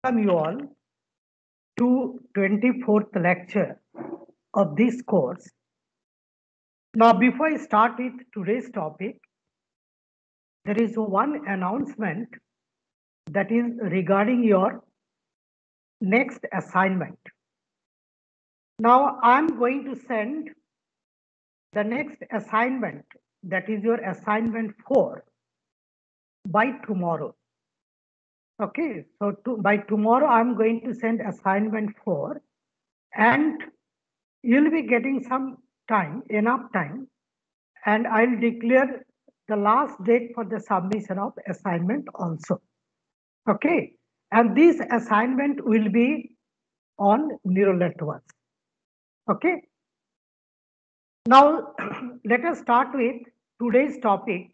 Welcome you all to 24th lecture of this course. Now, before I start with today's topic, there is one announcement that is regarding your next assignment. Now, I'm going to send the next assignment, that is your assignment 4, by tomorrow. Okay, so by tomorrow, I'm going to send assignment 4, and you'll be getting some time, enough time, and I'll declare the last date for the submission of assignment also. Okay, and this assignment will be on neural networks. Okay, now let us start with today's topic.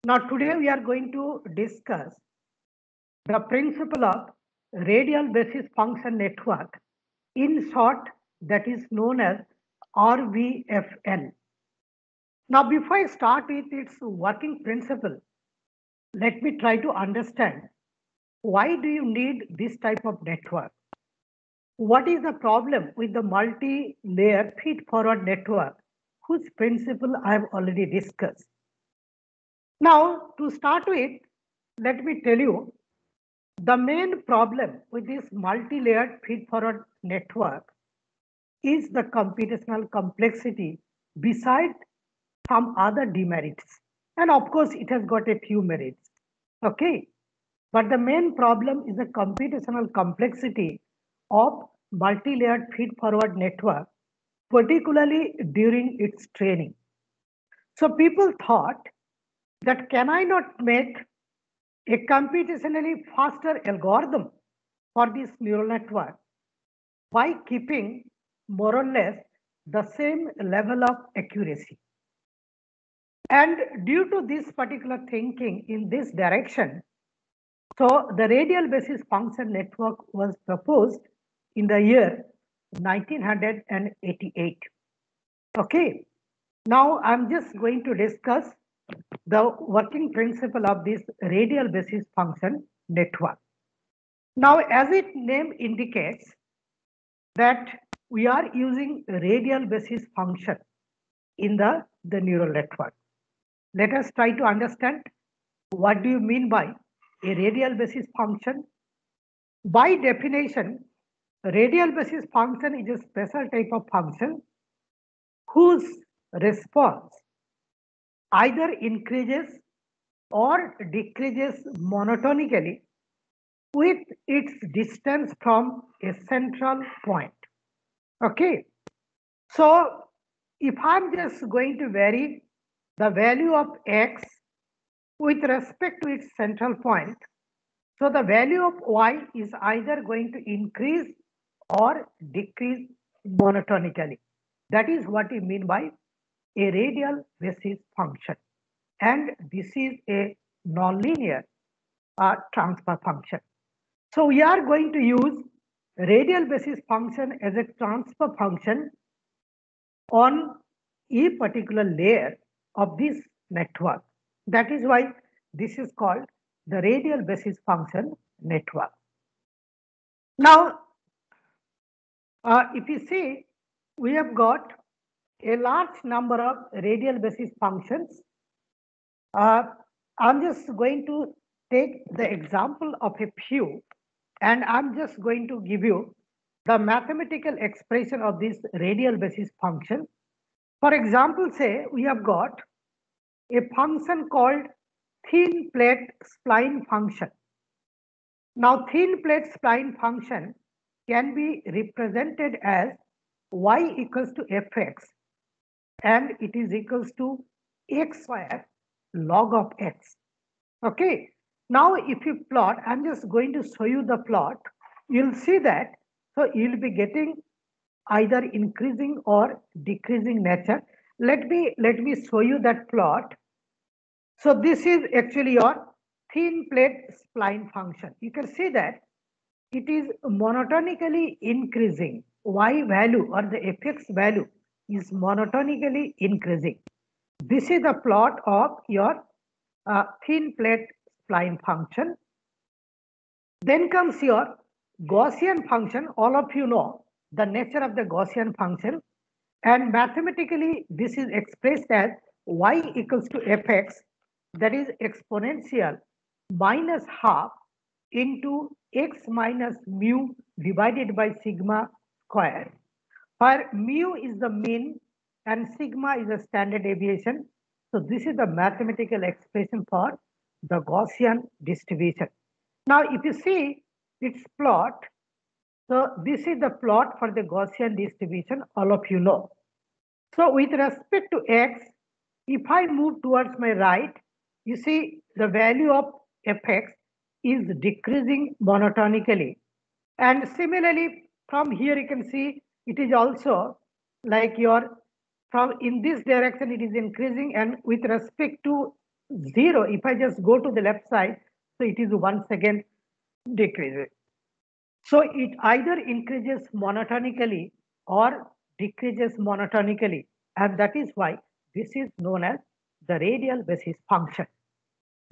Now, today we are going to discuss the principle of radial basis function network, in short, that is known as RBFN. Now, before I start with its working principle, let me try to understand why do you need this type of network? What is the problem with the multi-layer feed-forward network, whose principle I have already discussed? Now, to start with, let me tell you the main problem with this multi-layered feed-forward network is the computational complexity beside some other demerits. And of course, it has got a few merits. Okay. But the main problem is the computational complexity of multi-layered feed-forward network, particularly during its training. So people thought that can I not make a computationally faster algorithm for this neural network by keeping more or less the same level of accuracy? And due to this particular thinking in this direction, so the radial basis function network was proposed in the year 1988. Okay, now I'm just going to discuss the working principle of this radial basis function network. Now, as its name indicates, that we are using radial basis function in the neural network. Let us try to understand what do you mean by a radial basis function. By definition, radial basis function is a special type of function whose response either increases or decreases monotonically with its distance from a central point. Okay, so if I'm just going to vary the value of x with respect to its central point, so the value of y is either going to increase or decrease monotonically. That is what we mean by a radial basis function. And this is a nonlinear transfer function. So we are going to use radial basis function as a transfer function on a particular layer of this network. That is why this is called the radial basis function network. Now, if you see, we have got a large number of radial basis functions. I'm just going to take the example of a few, and I'm just going to give you the mathematical expression of this radial basis function. For example, say we have got a function called thin plate spline function. Now, thin plate spline function can be represented as y equals to fx, and it is equals to x square log of x. Okay. Now, if you plot, I'm just going to show you the plot. You'll see that. So you'll be getting either increasing or decreasing nature. Let me show you that plot. So this is actually your thin plate spline function. You can see that it is monotonically increasing. Y value or the fx value is monotonically increasing. This is the plot of your thin plate spline function. Then comes your Gaussian function, all of you know the nature of the Gaussian function, and mathematically this is expressed as y equals to fx, that is exponential minus half into x minus mu divided by sigma square, where mu is the mean and sigma is the standard deviation. So this is the mathematical expression for the Gaussian distribution. Now if you see its plot, so this is the plot for the Gaussian distribution, all of you know. So with respect to x, if I move towards my right, you see the value of fx is decreasing monotonically. And similarly, from here you can see it is also like from in this direction it is increasing, and with respect to 0, if I just go to the left side, so it is once again decreasing. So it either increases monotonically or decreases monotonically, and that is why this is known as the radial basis function.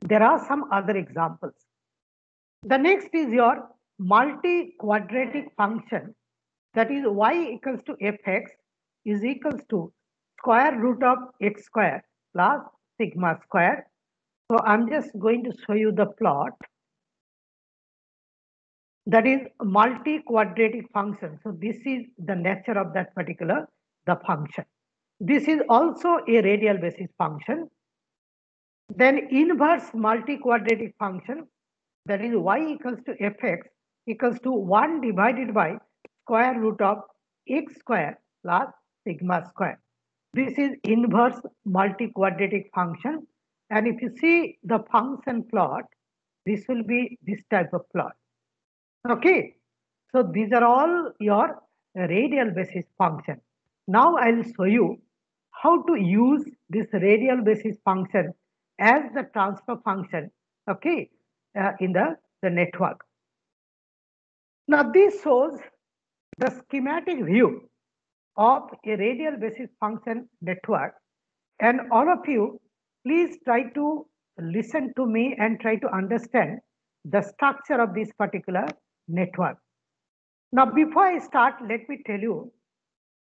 There are some other examples. The next is your multi-quadratic function, that is y equals to fx is equals to square root of x square plus sigma square. So I'm just going to show you the plot. That is multi-quadratic function. So this is the nature of that particular the function. This is also a radial basis function. Then inverse multi-quadratic function, that is y equals to fx equals to 1 divided by square root of x square plus sigma square. This is inverse multi-quadratic function. And if you see the function plot, this will be this type of plot. Okay, so these are all your radial basis function. Now I'll show you how to use this radial basis function as the transfer function, okay, in the network. Now this shows the schematic view of a radial basis function network, and all of you please try to listen to me and try to understand the structure of this particular network. Now, before I start, let me tell you,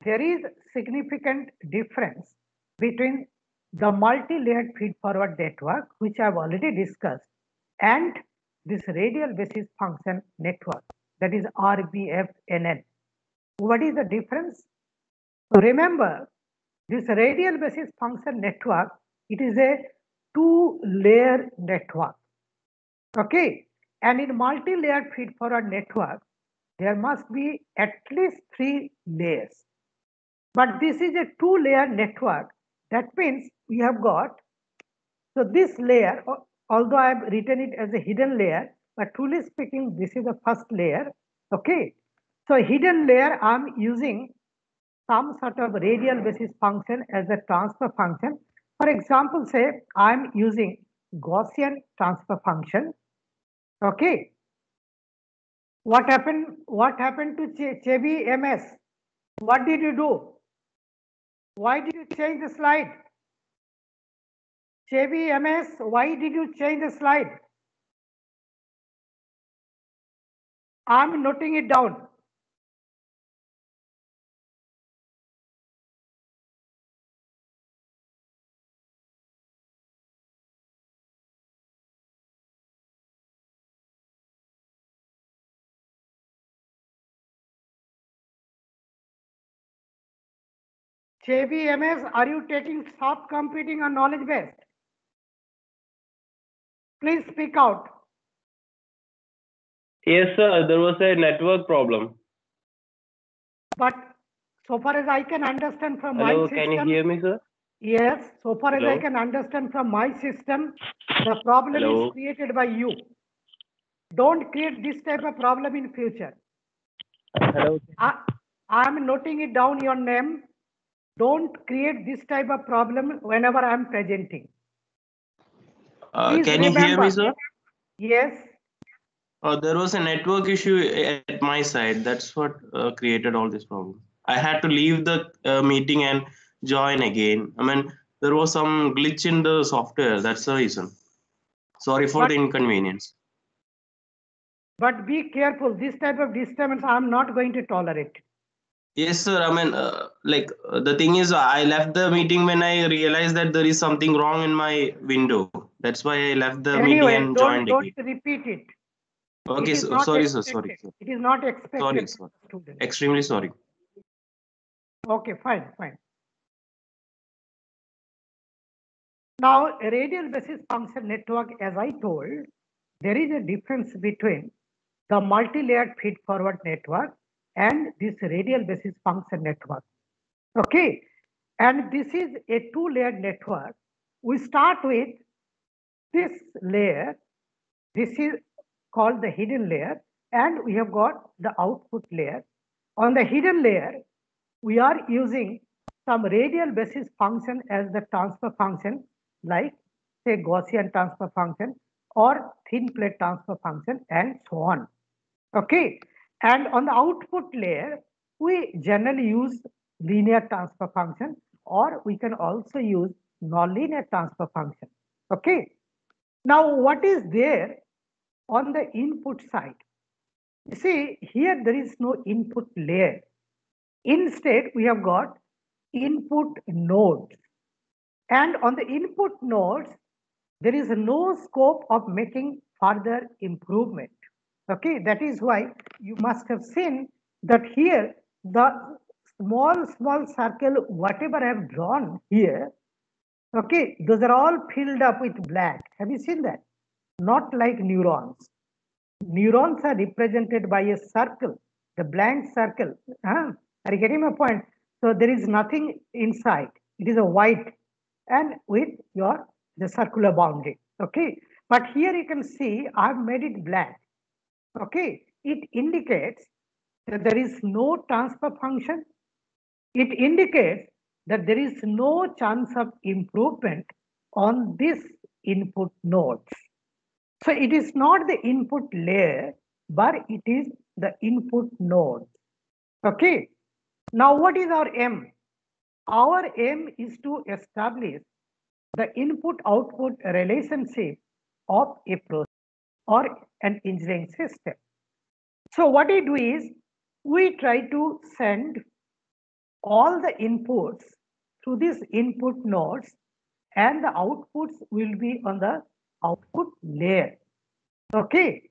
there is significant difference between the multi-layered feed-forward network, which I've already discussed, and this radial basis function network, that is RBFNN. What is the difference? Remember, this radial basis function network, it is a two-layer network. Okay, and in multi-layered feed-forward network, there must be at least 3 layers. But this is a 2-layer network. That means we have got, so this layer, although I have written it as a hidden layer, but truly speaking, this is the first layer. Okay, so hidden layer, I'm using some sort of radial basis function as a transfer function. For example, say I'm using Gaussian transfer function. Okay, what happened to Chevy MS? What did you do? Why did you change the slide? Chevy MS, why did you change the slide? I'm noting it down. Chevy MS, are you taking soft computing or knowledge based? Please speak out. Yes, sir. There was a network problem. But so far as I can understand from Hello, my system. can you hear me, sir? Yes, so far as Hello? I can understand from my system, the problem Hello? is created by you. Don't create this type of problem in future. Hello. I'm noting it down your name. Don't create this type of problem whenever I'm presenting. Please Can you hear me, sir? Yes. There was a network issue at my side. That's what created all this problem. I had to leave the meeting and join again. I mean, there was some glitch in the software. That's the reason. Sorry for the inconvenience. But be careful, this type of disturbance I'm not going to tolerate. Yes, sir. I mean, the thing is, I left the meeting when I realized that there is something wrong in my window. That's why I left the meeting Anyway, and don't joined again. repeat it. Okay, It is so not sorry, sir. Sorry, expected. sir. It is not Sorry, expected sorry. from the student. Extremely sorry. Okay, fine. Now, a radial basis function network, as I told, there is a difference between the multi-layered feed-forward network and this radial basis function network. Okay, and this is a two-layered network. We start with this layer. This is called the hidden layer, and we have got the output layer. On the hidden layer, we are using some radial basis function as the transfer function, like say Gaussian transfer function or thin plate transfer function, and so on. Okay, and on the output layer, we generally use linear transfer function, or we can also use nonlinear transfer function. Okay, now what is there on the input side? You see, here there is no input layer. Instead, we have got input nodes. And on the input nodes, there is no scope of making further improvement. Okay, that is why you must have seen that here the small circle, whatever I have drawn here, okay, those are all filled up with black. Have you seen that? Not like neurons. Neurons are represented by a circle, the blank circle. Are you getting my point? So there is nothing inside. It is a white and with the circular boundary. Okay. But here you can see I've made it black. Okay. It indicates that there is no transfer function. It indicates that there is no chance of improvement on this input nodes. So it is not the input layer, but it is the input node. Okay. Now what is our aim? Our aim is to establish the input-output relationship of a process or an engineering system. So what we do is we try to send all the inputs to these input nodes, and the outputs will be on the output layer. Okay.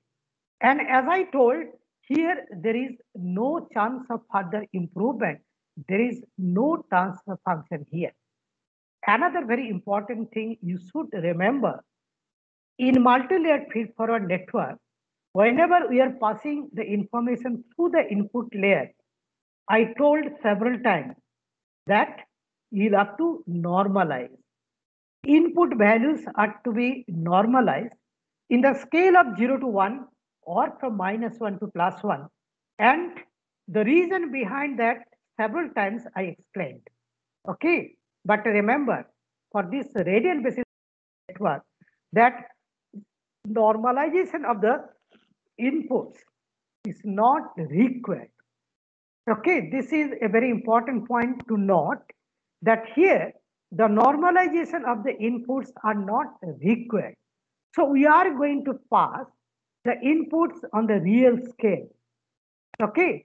And as I told, here there is no chance of further improvement. There is no transfer function here. Another very important thing you should remember, in multi-layered feed-forward network, whenever we are passing the information through the input layer, I told several times that you'll have to normalize. Input values are to be normalized in the scale of 0 to 1 or from -1 to +1. And the reason behind that several times I explained. Okay, but remember, for this radial basis network, that normalization of the inputs is not required. Okay, this is a very important point to note, that here the normalization of the inputs are not required. So we are going to pass the inputs on the real scale. Okay,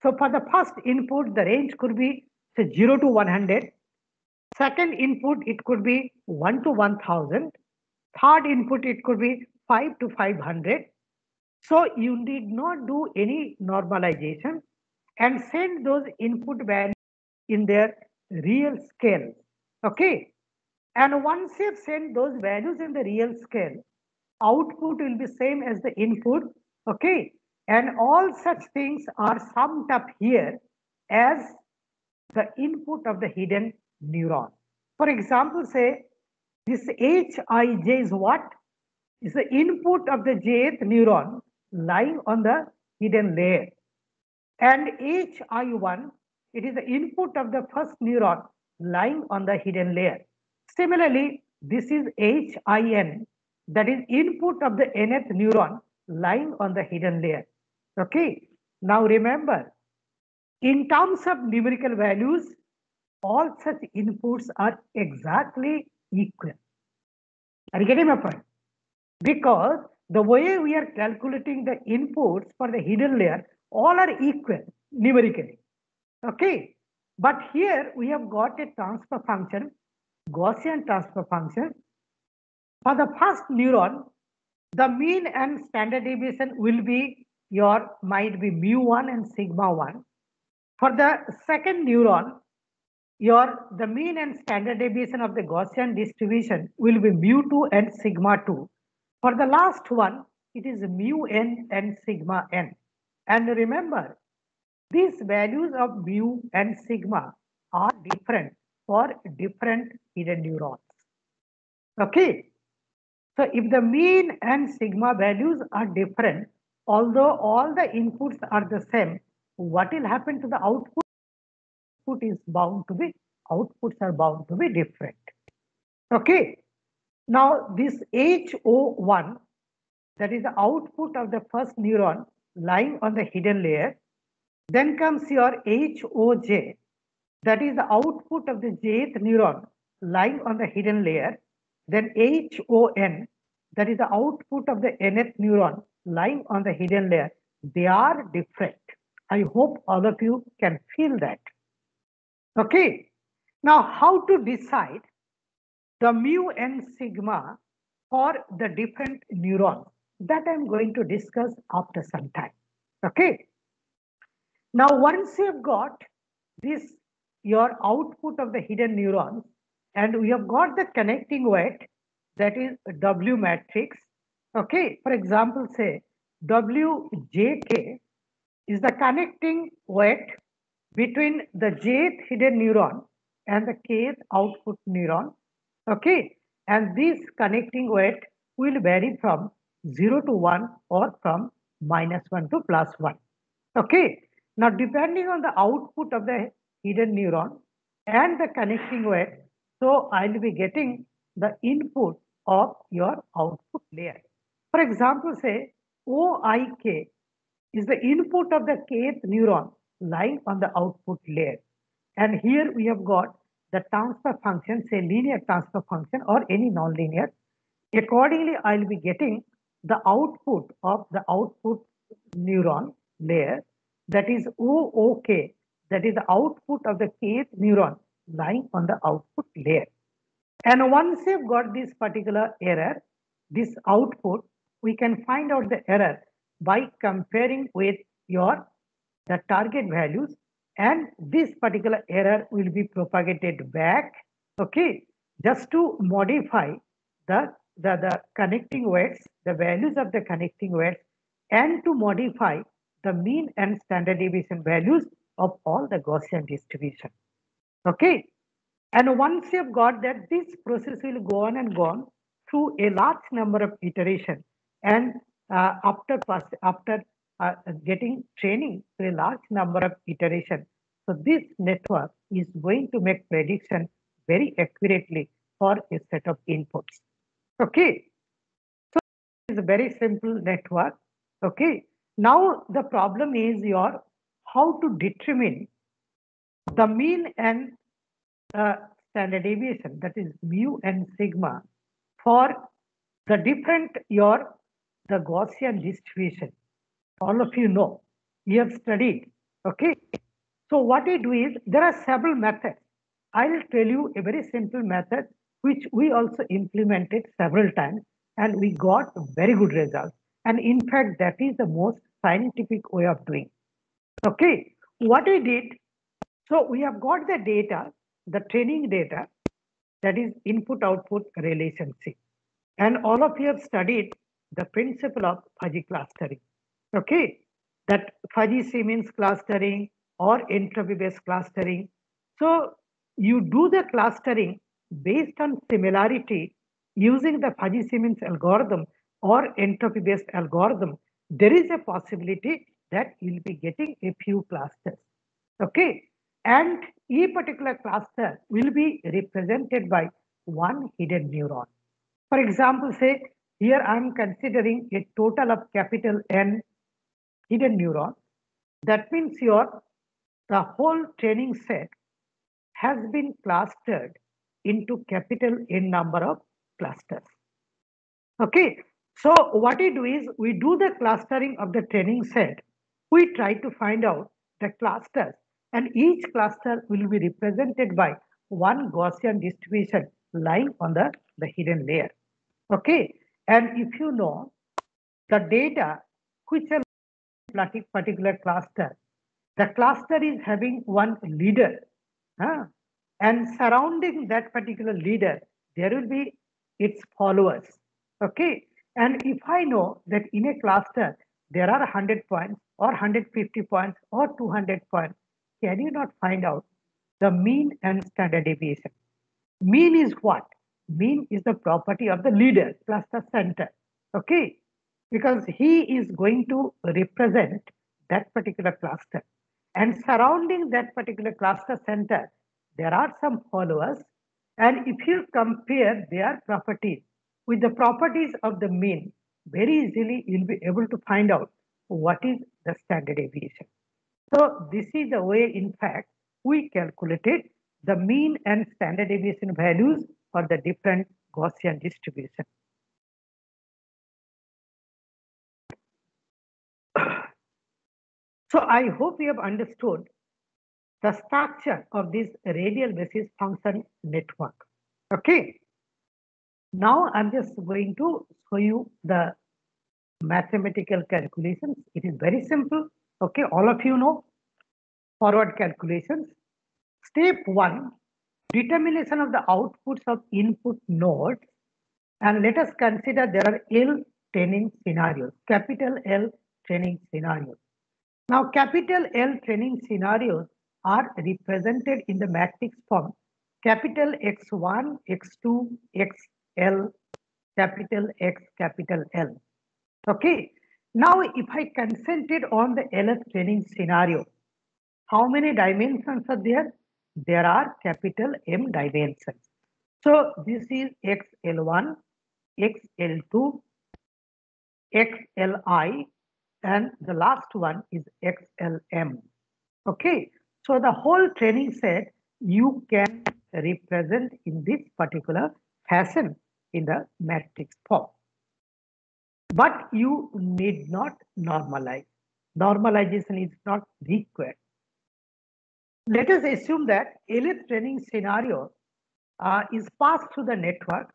so for the first input, the range could be say 0 to 100. Second input, it could be 1 to 1000. Third input, it could be 5 to 500. So you need not do any normalization and send those input values in their real scale. Okay. And once you send those values in the real scale, output will be same as the input. Okay. And all such things are summed up here as the input of the hidden neuron. For example, say this Hij is what? Is the input of the jth neuron lying on the hidden layer. And Hi1, it is the input of the first neuron lying on the hidden layer. Similarly, this is Hin, that is input of the nth neuron lying on the hidden layer. Okay. Now remember, in terms of numerical values, all such inputs are exactly equal. Are you getting my point? Because the way we are calculating the inputs for the hidden layer, all are equal numerically. Okay, but here we have got a transfer function, Gaussian transfer function. For the first neuron, the mean and standard deviation will be might be mu1 and sigma1. For the second neuron, the mean and standard deviation of the Gaussian distribution will be mu2 and sigma2. For the last one, it is mu n and sigma n. And remember, these values of mu and sigma are different for different hidden neurons. Okay. So if the mean and sigma values are different, although all the inputs are the same, what will happen to the output? Outputs are bound to be different. Okay. Now this HO1, that is the output of the first neuron lying on the hidden layer. Then comes your HOJ, that is the output of the jth neuron lying on the hidden layer. Then HON, that is the output of the nth neuron lying on the hidden layer. They are different. I hope all of you can feel that. Okay. Now, how to decide the mu and sigma for the different neurons? That I'm going to discuss after some time. Okay. Now, once you've got this, your output of the hidden neurons, and we have got the connecting weight, that is W matrix. Okay. For example, say WJK is the connecting weight between the jth hidden neuron and the kth output neuron. Okay. And this connecting weight will vary from 0 to 1 or from -1 to +1. Okay. Now, depending on the output of the hidden neuron and the connecting weight, so I'll be getting the input of your output layer. For example, say OIK is the input of the kth neuron lying on the output layer. And here we have got the transfer function, say linear transfer function or any nonlinear. Accordingly, I'll be getting the output of the output neuron layer, that is OOK, that is the output of the kth neuron lying on the output layer. And once you've got this particular error, this output, we can find out the error by comparing with the target values, and this particular error will be propagated back, okay, just to modify the connecting weights, the values of the connecting weights, and to modify the mean and standard deviation values of all the Gaussian distribution. Okay. And once you've got that, this process will go on and go on through a large number of iterations. And after getting training to a large number of iterations, so this network is going to make prediction very accurately for a set of inputs. Okay. So it's a very simple network. Okay. Now the problem is how to determine the mean and standard deviation, that is mu and sigma, for the different the Gaussian distribution. All of you know, you have studied. Okay. So what we do is, there are several methods. I'll tell you a very simple method which we also implemented several times and we got very good results. And in fact, that is the most scientific way of doing. Okay. What we did, so we have got the data, the training data, that is input-output relationship. And all of you have studied the principle of fuzzy clustering. Okay, that fuzzy Siemens clustering or entropy-based clustering. So you do the clustering based on similarity using the fuzzy Siemens algorithm or entropy-based algorithm. There is a possibility that you'll be getting a few clusters. Okay, and a particular cluster will be represented by one hidden neuron. For example, say here I'm considering a total of capital N hidden neuron. That means the whole training set has been clustered into capital N number of clusters. Okay, So what we do is we do the clustering of the training set. We try to find out the clusters, and each cluster will be represented by one Gaussian distribution lying on the hidden layer. Okay, and if you know the data which are particular cluster, the cluster is having one leader, and surrounding that particular leader, there will be its followers. Okay, and if I know that in a cluster there are 100 points or 150 points or 200 points, can you not find out the mean and standard deviation? Mean is what? Mean is the property of the leader plus the center. Okay, because he is going to represent that particular cluster. And surrounding that particular cluster center, there are some followers. And if you compare their properties with the properties of the mean, very easily you'll be able to find out what is the standard deviation. So this is the way, in fact, we calculated the mean and standard deviation values for the different Gaussian distribution. So I hope you have understood the structure of this radial basis function network. Okay. Now I'm just going to show you the mathematical calculations. It is very simple. Okay, all of you know forward calculations. Step 1, determination of the outputs of input nodes. And let us consider there are L training scenarios, capital L training scenarios. Now, capital L training scenarios are represented in the matrix form capital X1, X2, XL, capital X, capital L. Okay. Now, if I concentrate on the LF training scenario, how many dimensions are there? There are capital M dimensions. So this is XL1, XL2, XLI, and the last one is XLM. Okay, so the whole training set you can represent in this particular fashion in the matrix form. But you need not normalize. Normalization is not required. Let us assume that LF training scenario is passed through the network,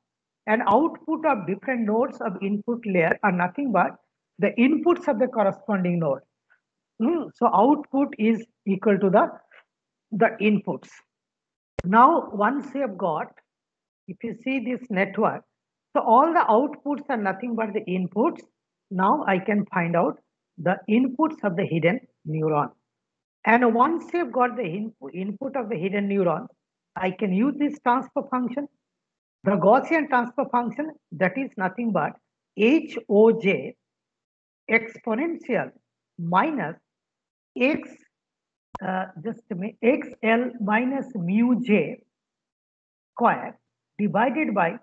and output of different nodes of input layer are nothing but the inputs of the corresponding node. So output is equal to the inputs. Now, once you have got, if you see this network, so all the outputs are nothing but the inputs. Now I can find out the inputs of the hidden neuron. And once you've got the input of the hidden neuron, I can use this transfer function. The Gaussian transfer function, that is nothing but HOJ exponential minus x, just a minute, XL minus mu j square divided by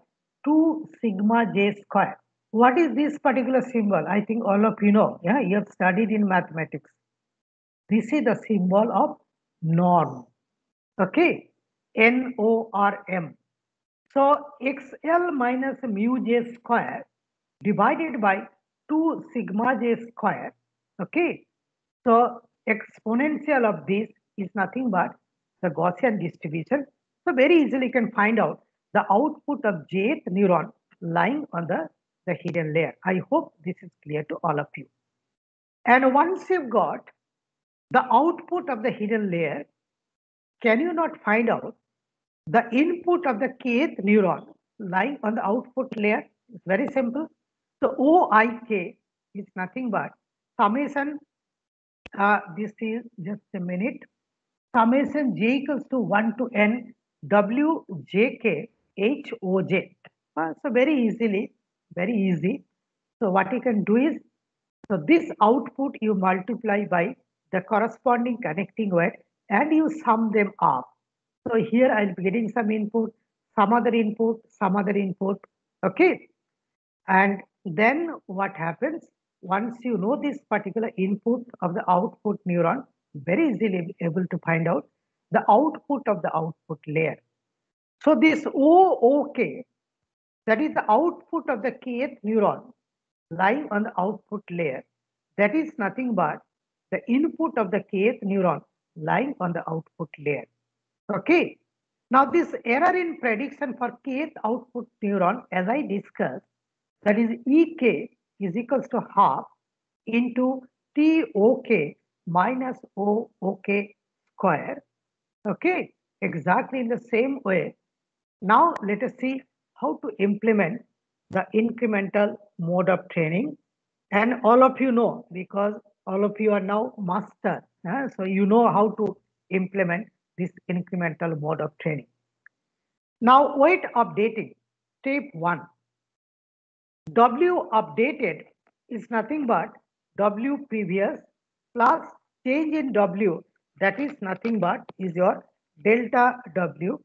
2 sigma j square. What is this particular symbol? I think all of you know. Yeah, you have studied in mathematics. This is the symbol of norm. Okay, NORM. So XL minus mu j square divided by 2 sigma j square. Okay, so exponential of this is nothing but the Gaussian distribution. So very easily you can find out the output of jth neuron lying on the hidden layer. I hope this is clear to all of you. And once you've got the output of the hidden layer, can you not find out the input of the kth neuron lying on the output layer? It's very simple. So OIK is nothing but summation, this is just a minute, summation j equals to 1 to n WJK HOJ. So very easily, very easy. So what you can do is, so this output you multiply by the corresponding connecting weight and you sum them up. So here I'll be getting some input, some other input, some other input. Okay. And then what happens? Once you know this particular input of the output neuron, very easily able to find out the output of the output layer. So this OOK, that is the output of the kth neuron, lying on the output layer. That is nothing but the input of the kth neuron lying on the output layer. Okay. Now this error in prediction for kth output neuron, as I discussed, that is Ek is equals to half into TOK minus OOK square. Okay, exactly in the same way. Now let us see how to implement the incremental mode of training. And all of you know, because all of you are now master, so you know how to implement this incremental mode of training. Now weight updating, step 1. W updated is nothing but W previous plus change in W, that is nothing but is your delta W.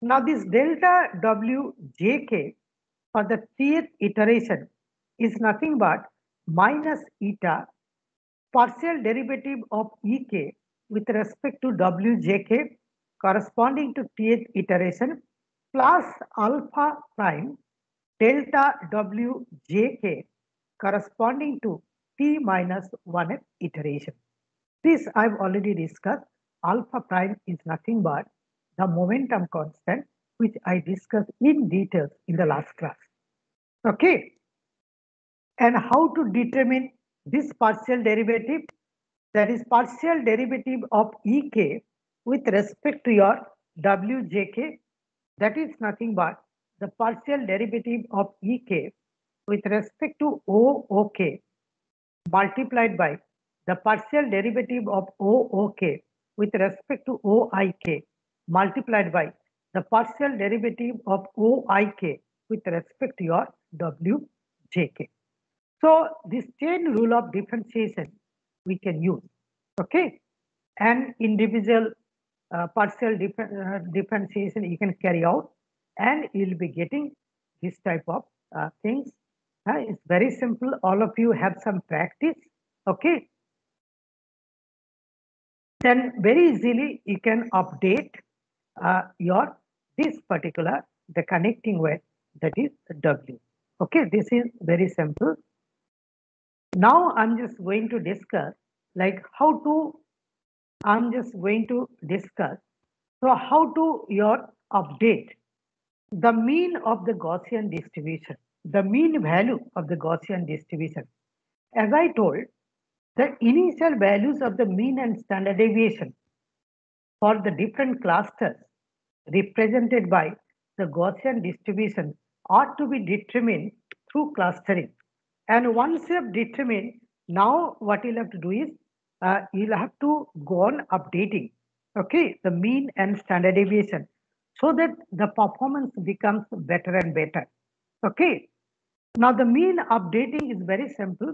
Now this delta W jk for the 3rd iteration is nothing but minus eta partial derivative of Ek with respect to Wjk corresponding to 3rd iteration plus alpha prime delta Wjk corresponding to t minus 1th iteration. This I've already discussed. Alpha prime is nothing but the momentum constant, which I discussed in details in the last class. Okay. And how to determine this partial derivative? That is partial derivative of Ek with respect to your Wjk. That is nothing but the partial derivative of Ek with respect to OOK multiplied by the partial derivative of OOK with respect to OIK multiplied by the partial derivative of OIK with respect to your Wjk. So this chain rule of differentiation we can use, okay? And individual partial differentiation you can carry out, and you'll be getting this type of things. It's very simple. All of you have some practice, okay? Then very easily you can update your this particular the connecting weight, that is W. Okay, this is very simple. Now I'm just going to discuss like how to. I'm just going to discuss so how to your update the mean of the Gaussian distribution, the mean value of the Gaussian distribution. As I told, the initial values of the mean and standard deviation for the different clusters represented by the Gaussian distribution are to be determined through clustering. And once you have determined, now what you'll have to do is you'll have to go on updating, okay, the mean and standard deviation so that the performance becomes better and better. Okay. Now the mean updating is very simple.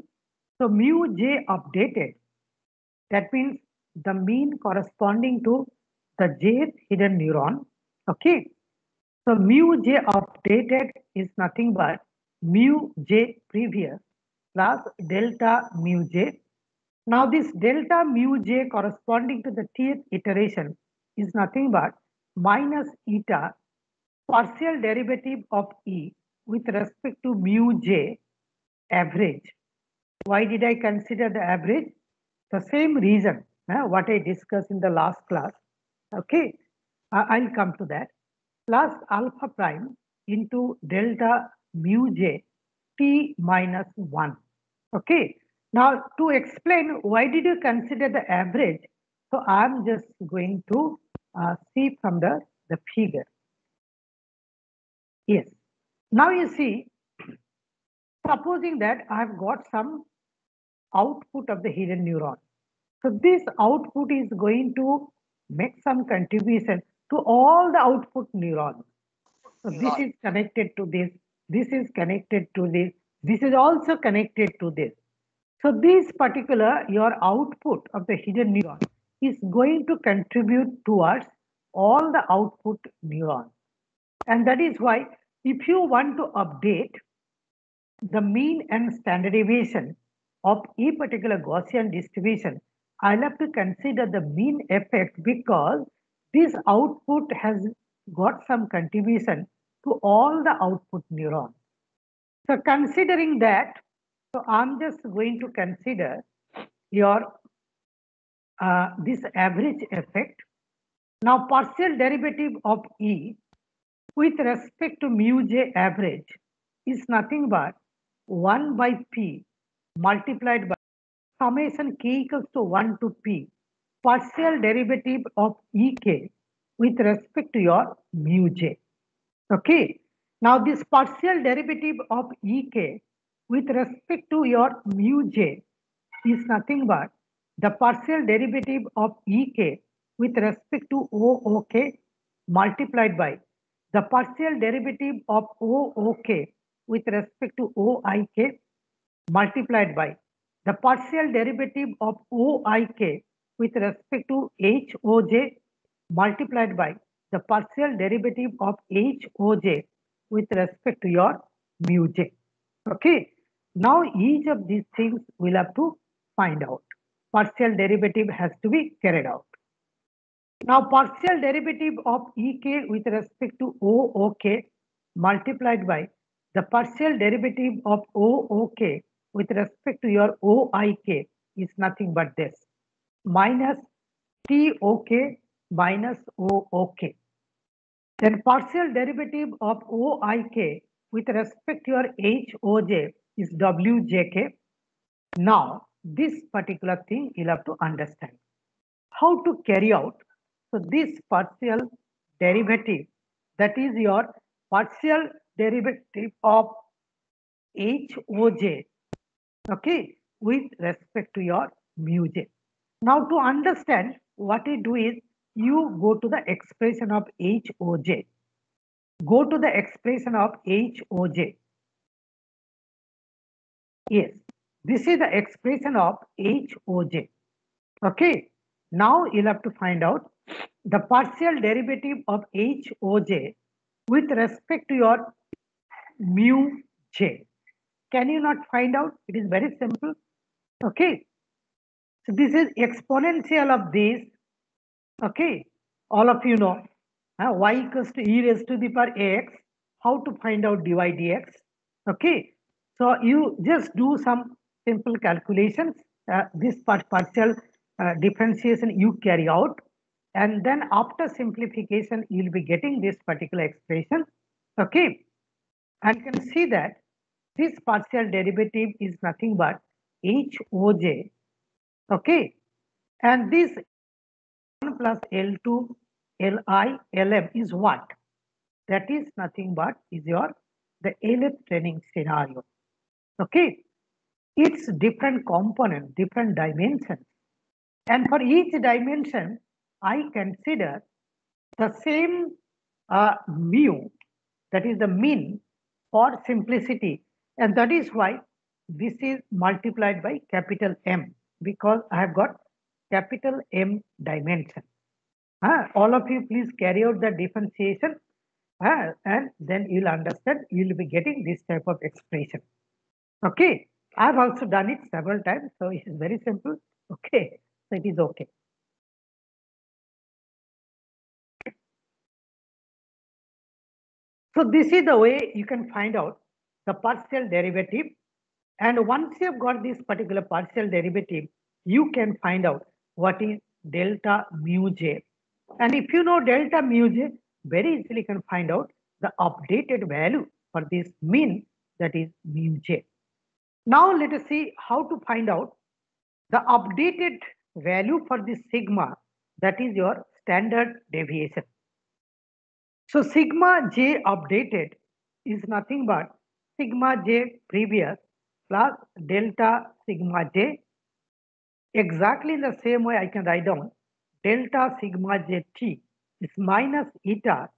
So mu j updated, that means the mean corresponding to the jth hidden neuron. Okay. So mu j updated is nothing but mu j previous plus delta mu j. Now this delta mu j corresponding to the tth iteration is nothing but minus eta partial derivative of E with respect to mu j average. Why did I consider the average? The same reason what I discussed in the last class. Okay, I'll come to that. Plus alpha prime into delta mu j t minus 1. Okay, now to explain why did you consider the average, so I'm just going to see from the figure. Yes, now you see, supposing that I've got some output of the hidden neuron. So this output is going to make some contribution to all the output neurons. So this is connected to this is connected to this is also connected to this. So this particular, your output of the hidden neuron is going to contribute towards all the output neurons. And that is why if you want to update the mean and standard deviation of a particular Gaussian distribution, I'll have to consider the mean effect because this output has got some contribution to all the output neurons. So considering that, So I'm just going to consider your this average effect. Now partial derivative of E with respect to mu j average is nothing but 1 by P multiplied by summation k equals to 1 to P partial derivative of Ek with respect to your mu j. Okay. Now this partial derivative of Ek with respect to your mu j is nothing but the partial derivative of Ek with respect to OOK multiplied by the partial derivative of OOK with respect to OIK multiplied by the partial derivative of OIK with respect to HOJ multiplied by the partial derivative of HOJ with respect to your mu j. Okay. Now each of these things we'll have to find out. Partial derivative has to be carried out. Now partial derivative of Ek with respect to OOK multiplied by the partial derivative of OOK with respect to your OIK is nothing but this minus TOK minus OOK. Then partial derivative of OIK with respect to your HOJ is WJK. Now this particular thing you'll have to understand. How to carry out? So this partial derivative, that is your partial derivative of HOJ, okay, with respect to your mu j. Now to understand, what you do is you go to the expression of HOJ. Go to the expression of HOJ. Yes, this is the expression of HOJ. Okay, now you'll have to find out the partial derivative of HOJ with respect to your mu j. Can you not find out? It is very simple. Okay, so this is exponential of this. Okay, all of you know y equals to e raised to the power x. How to find out dy dx? Okay, so you just do some simple calculations. This partial differentiation you carry out, and then after simplification you'll be getting this particular expression. Okay, and you can see that this partial derivative is nothing but HOJ. Okay, and this 1 plus L2 Li Lm is what? That is nothing but is your the LF training scenario. Okay, it's different component, different dimensions, and for each dimension I consider the same mu, that is the mean, for simplicity, and that is why this is multiplied by capital M, because I have got capital M dimension. All of you please carry out the differentiation, and then you'll understand, you'll be getting this type of expression. Okay, I've also done it several times, so it is very simple. Okay, so it is okay. So this is the way you can find out the partial derivative. And once you have got this particular partial derivative, you can find out what is delta mu j. And if you know delta mu j, very easily you can find out the updated value for this mean, that is mu j. Now let us see how to find out the updated value for this sigma, that is your standard deviation. So sigma j updated is nothing but sigma j previous plus delta sigma j. Exactly in the same way I can write down delta sigma j t is minus eta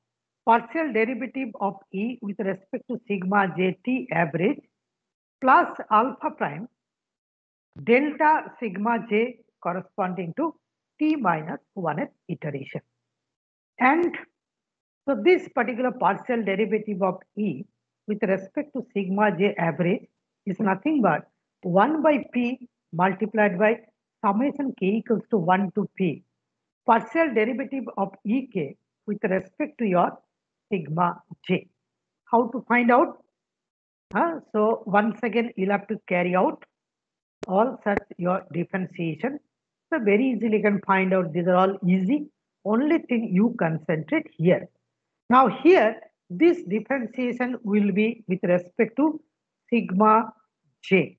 partial derivative of E with respect to sigma j t average plus alpha prime delta sigma j corresponding to t minus 1th iteration. And so this particular partial derivative of E with respect to sigma j average is nothing but 1 by P multiplied by summation k equals to 1 to P partial derivative of Ek with respect to your sigma j. How to find out? So once again, you'll have to carry out all such your differentiation. So very easily you can find out these are all easy. Only thing you concentrate here. Now here, this differentiation will be with respect to sigma j.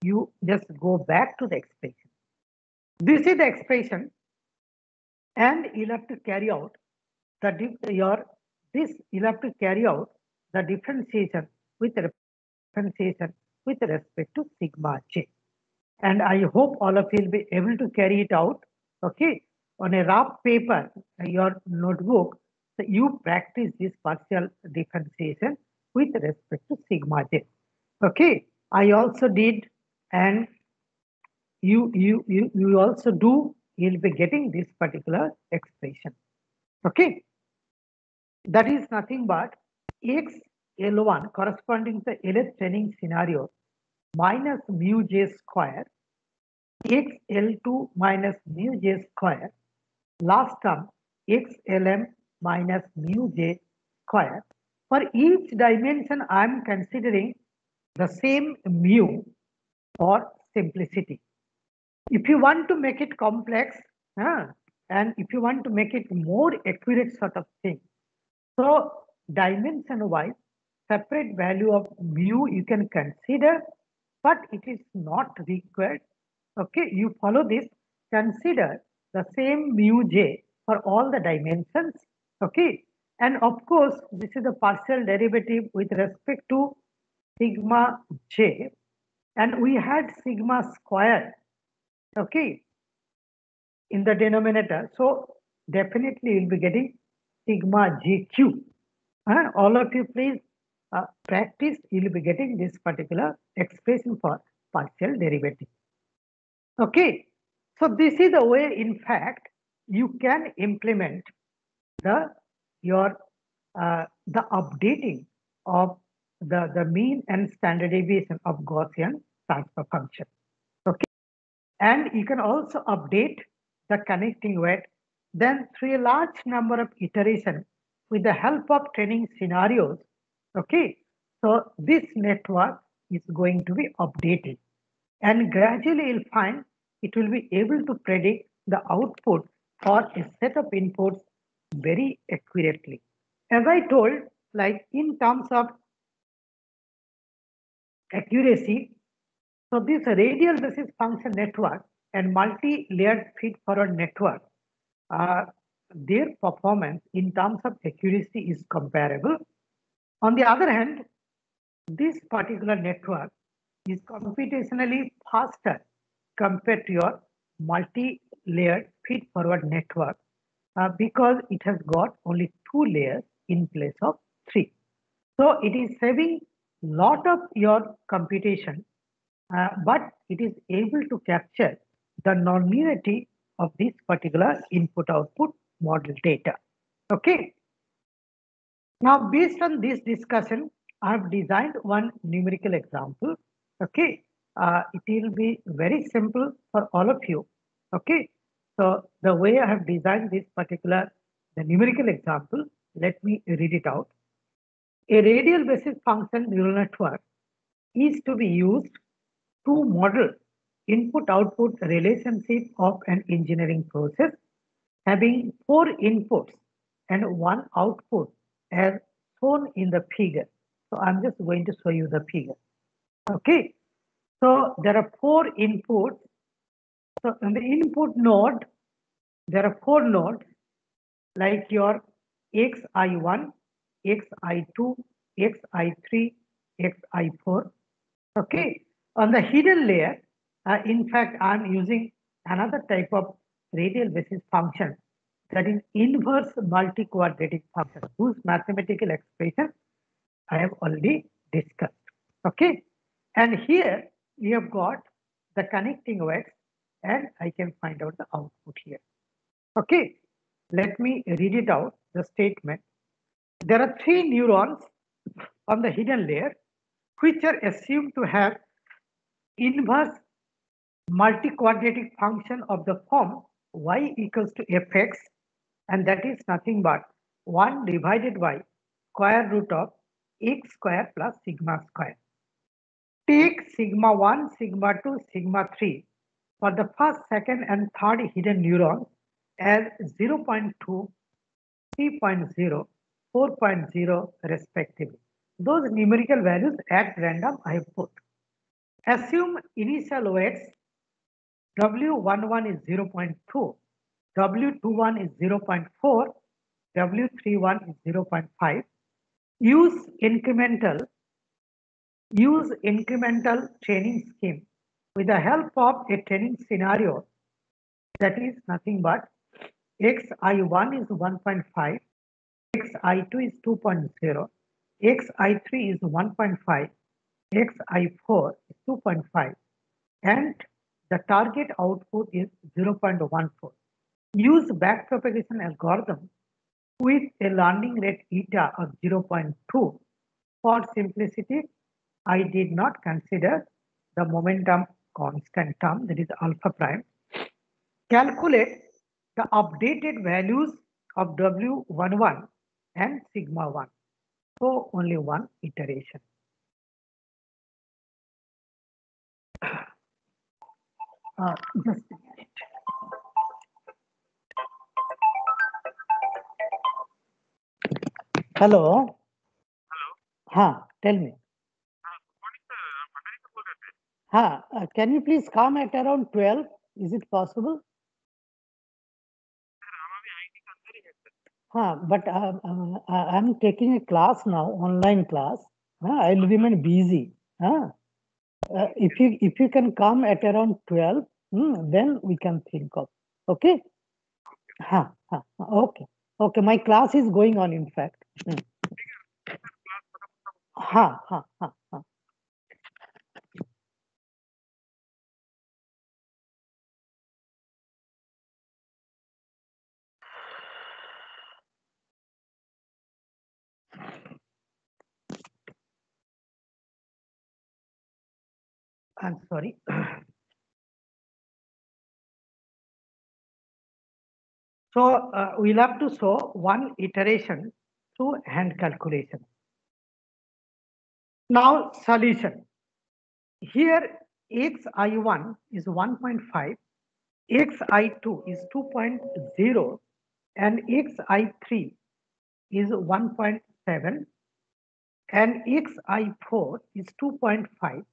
You just go back to the expression. This is the expression, and you'll have to carry out you'll have to carry out the differentiation with respect to sigma j. And I hope all of you will be able to carry it out. Okay, on a rough paper, your notebook, so you practice this partial differentiation with respect to sigma j. Okay, I also did, and you also do. You'll be getting this particular expression. Okay, that is nothing but x L1 corresponding to the LS training scenario minus mu j square x L2 minus mu j square, last term x Lm minus mu j square. For each dimension, I am considering the same mu for simplicity. If you want to make it complex, and if you want to make it more accurate sort of thing, so dimension wise, separate value of mu you can consider, but it is not required. Okay, you follow this, consider the same mu j for all the dimensions. Okay, and of course, this is the partial derivative with respect to sigma j, and we had sigma square, okay, in the denominator. So definitely you'll be getting sigma jq. All of you please practice, you'll be getting this particular expression for partial derivative. Okay, so this is the way, in fact, you can implement the the updating of the mean and standard deviation of Gaussian transfer function. Okay, and you can also update the connecting weight then through a large number of iterations with the help of training scenarios. Okay, so this network is going to be updated, and gradually you'll find it will be able to predict the output or a set of inputs very accurately. As I told, like in terms of accuracy, so this radial basis function network and multi-layered feed-forward network, their performance in terms of accuracy is comparable. On the other hand, this particular network is computationally faster compared to your multi-layered feed-forward network because it has got only 2 layers in place of 3. So it is saving lot of your computation, but it is able to capture the nonlinearity of this particular input-output model data. Okay. Now, based on this discussion, I have designed one numerical example. Okay, it will be very simple for all of you. Okay, so the way I have designed this particular the numerical example, let me read it out. A radial basis function neural network is to be used to model input-output relationship of an engineering process having 4 inputs and 1 output as shown in the figure. So I'm just going to show you the figure. Okay, so there are 4 inputs. So in the input node, there are 4 nodes like your xi1, xi2, xi3, xi4. Okay, on the hidden layer, in fact, I'm using another type of radial basis function, that is inverse multi-quadratic function, whose mathematical expression I have already discussed. Okay, and here we have got the connecting weights, and I can find out the output here. Okay, let me read it out, the statement. There are 3 neurons on the hidden layer which are assumed to have inverse multi-quadratic function of the form y equals to fx, and that is nothing but 1 divided by square root of x square plus sigma square. Take sigma 1, sigma 2, sigma 3 for the first, second, and third hidden neurons as 0.2, 3.0, 4.0 respectively. Those numerical values at random I have put. Assume initial weights W11 is 0.2, W21 is 0.4, W31 is 0.5. Use incremental training scheme with the help of a training scenario that is nothing but xi1 is 1.5, xi2 is 2.0, xi3 is 1.5, xi4 is 2.5, and the target output is 0.14. Use backpropagation algorithm with a learning rate eta of 0.2. For simplicity, I did not consider the momentum constant term, that is alpha prime. Calculate the updated values of W11 and sigma 1. So only one iteration. Just a minute. Hello. हाँ, tell me. हाँ, can you please come at around 12? Is it possible? हाँ, but I'm taking a class now, online class. I'll remain busy. If you can come at around 12, then we can think of. Okay? Okay. Okay, my class is going on, in fact. हाँ. I'm sorry. So we'll have to show one iteration through hand calculation. Now solution. Here xi1 is 1.5, xi2 is 2.0, and xi3 is 1.7, and xi4 is 2.5.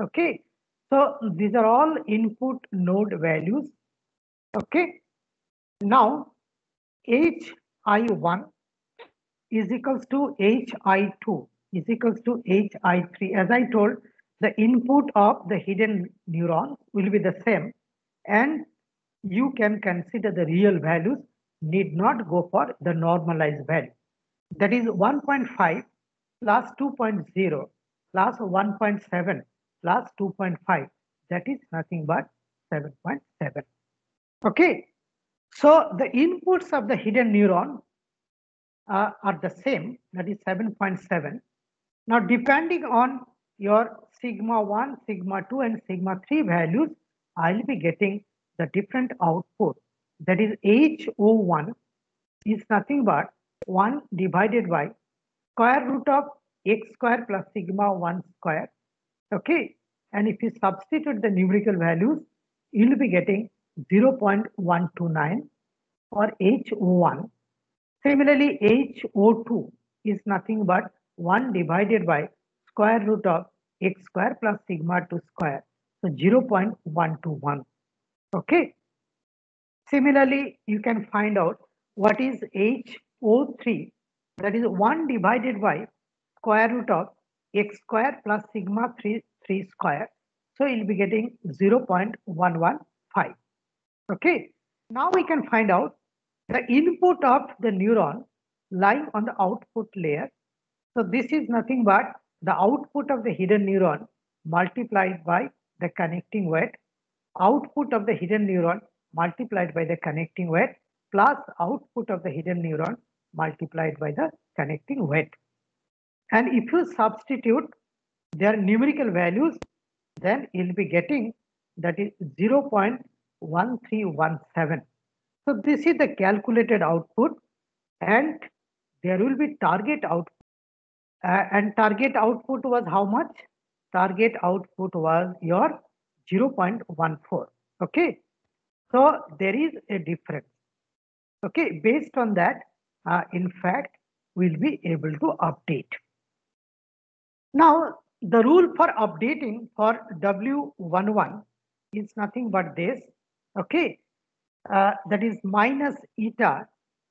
Okay, so these are all input node values. Okay, now hi1 is equals to hi2 is equals to hi3. As I told, the input of the hidden neuron will be the same, and you can consider the real values, need not go for the normalized value. That is 1.5 plus 2.0 plus 1.7 plus 2.5. That is nothing but 7.7. Okay. So the inputs of the hidden neuron are the same, that is 7.7. Now, depending on your sigma 1, sigma 2, and sigma 3 values, I'll be getting the different output. That is HO1 is nothing but 1 divided by square root of x square plus sigma 1 square. Okay. And if you substitute the numerical values, you'll be getting 0.129 for HO1. Similarly, HO2 is nothing but 1 divided by square root of x square plus sigma 2 square. So 0.121. Okay. Similarly, you can find out what is HO3. That is 1 divided by square root of x square plus sigma 3 square. So you'll be getting 0.115. Okay. Now we can find out the input of the neuron lying on the output layer. So this is nothing but the output of the hidden neuron multiplied by the connecting weight, output of the hidden neuron multiplied by the connecting weight plus output of the hidden neuron multiplied by the connecting weight. And if you substitute their numerical values, then you'll be getting that is 0.1317. So this is the calculated output, and there will be target output And target output was how much? Target output was your 0.14. Okay. So there is a difference. Okay. Based on that, in fact, we'll be able to update. Now, the rule for updating for W11 is nothing but this. Okay. That is minus eta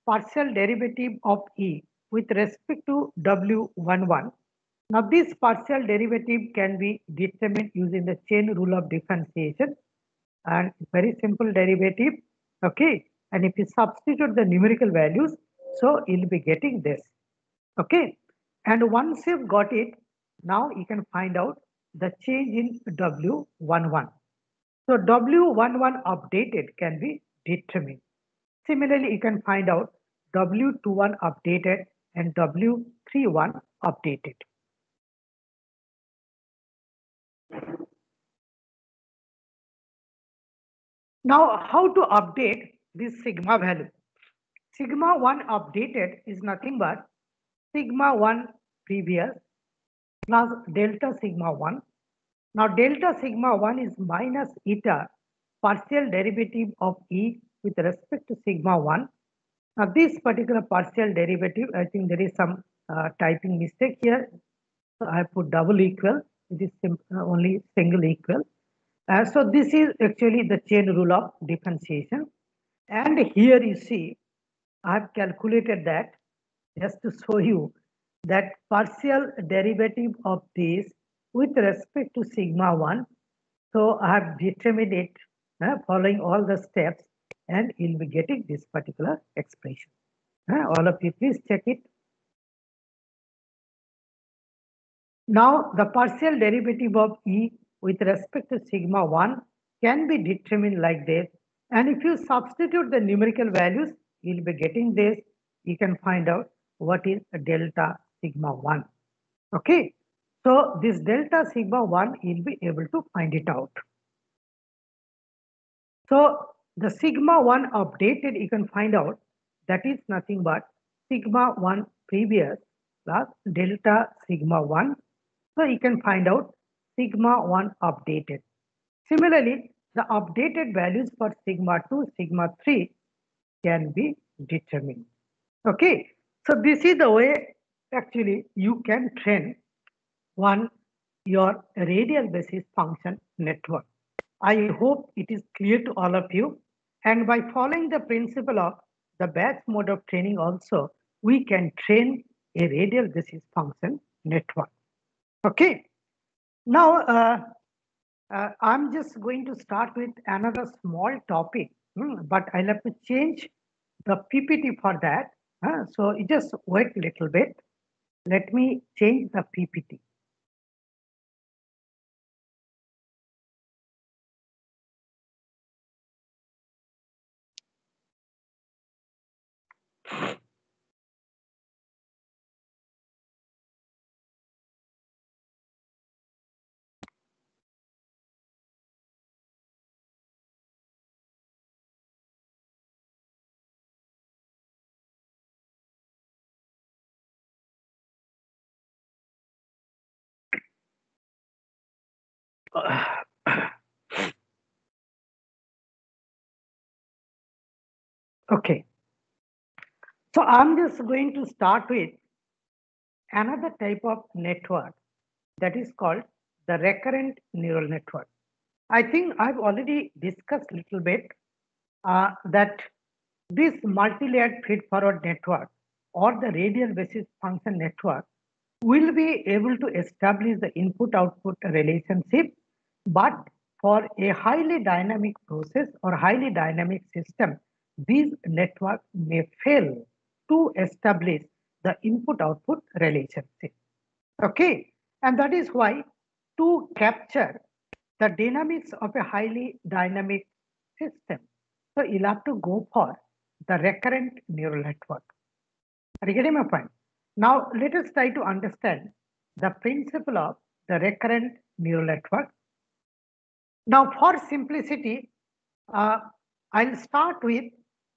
partial derivative of E with respect to W11. Now, this partial derivative can be determined using the chain rule of differentiation, and very simple derivative. Okay. And if you substitute the numerical values, so you'll be getting this. Okay. And once you've got it, now you can find out the change in W11. So W11 updated can be determined. Similarly, you can find out W21 updated and W31 updated. Now, how to update this sigma value? Sigma 1 updated is nothing but sigma 1 previous plus delta sigma 1. Now, delta sigma 1 is minus eta partial derivative of E with respect to sigma 1. Now, this particular partial derivative, I think there is some typing mistake here. So, I put double equal. It is only single equal. So, this is actually the chain rule of differentiation. And here you see, I have calculated that just to show you that partial derivative of this with respect to sigma 1. So, I have determined it following all the steps, and you'll be getting this particular expression. All of you, please check it. Now, the partial derivative of E with respect to sigma 1 can be determined like this. And if you substitute the numerical values, you'll be getting this. You can find out what is delta sigma 1. Okay. So, this delta sigma 1, you'll be able to find it out. So, the sigma 1 updated, you can find out that is nothing but sigma 1 previous plus delta sigma 1. So, you can find out sigma 1 updated. Similarly, the updated values for sigma 2, sigma 3 can be determined. Okay. So, this is the way actually you can train your radial basis function network. I hope it is clear to all of you. And by following the principle of the batch mode of training also, we can train a radial basis function network. Okay. Now, I'm just going to start with another small topic, but I'll have to change the PPT for that. So you just wait a little bit. Let me change the PPT. Okay. So I'm just going to start with another type of network that is called the recurrent neural network. I think I've already discussed a little bit that this multi-layered feed-forward network or the radial basis function network will be able to establish the input-output relationship, but for a highly dynamic process or highly dynamic system, these networks may fail to establish the input-output relationship. Okay, and that is why to capture the dynamics of a highly dynamic system, so you'll have to go for the recurrent neural network. Are you getting my point? Now, let us try to understand the principle of the recurrent neural network. Now, for simplicity, I'll start with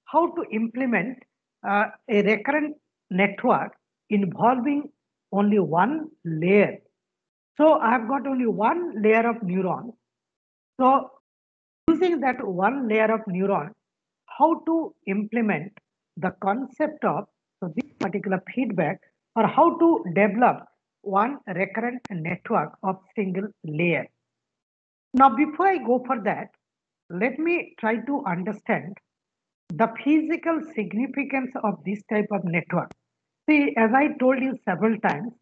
how to implement a recurrent network involving only one layer. So I have got only one layer of neuron. So using that one layer of neuron, how to implement the concept of this particular feedback, or how to develop one recurrent network of single layer. Now, before I go for that, let me try to understand the physical significance of this type of network. See, as I told you several times,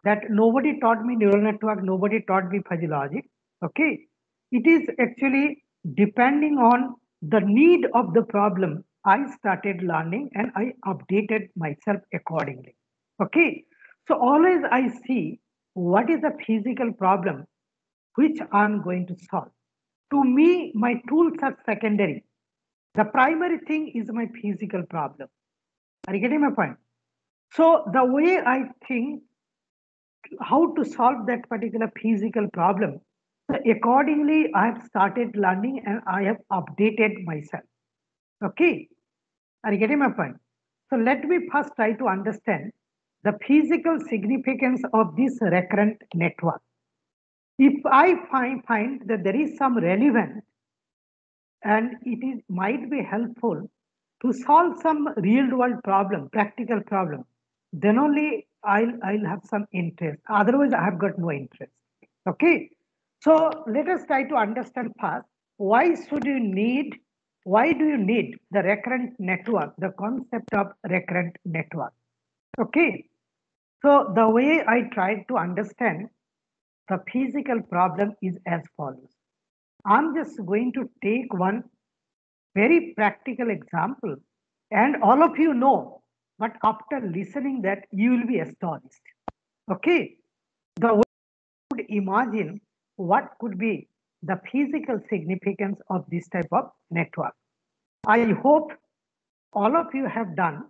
that nobody taught me neural network, nobody taught me fuzzy logic. Okay, it is actually depending on the need of the problem. I started learning and I updated myself accordingly. Okay, so always I see what is the physical problem which I'm going to solve. To me, my tools are secondary. The primary thing is my physical problem. Are you getting my point? So the way I think how to solve that particular physical problem, so accordingly, I have started learning and I have updated myself. Okay, are you getting my point? So let me first try to understand the physical significance of this recurrent network. If I find that there is some relevance and it is might be helpful to solve some real world problem, practical problem, then only I'll have some interest. Otherwise, I have got no interest. Okay. So let us try to understand first why do you need the recurrent network, the concept of recurrent network. Okay. So the way I tried to understand the physical problem is as follows. I'm just going to take one very practical example, and all of you know, but after listening that, you will be astonished. Okay, the way you would imagine what could be the physical significance of this type of network. I hope all of you have done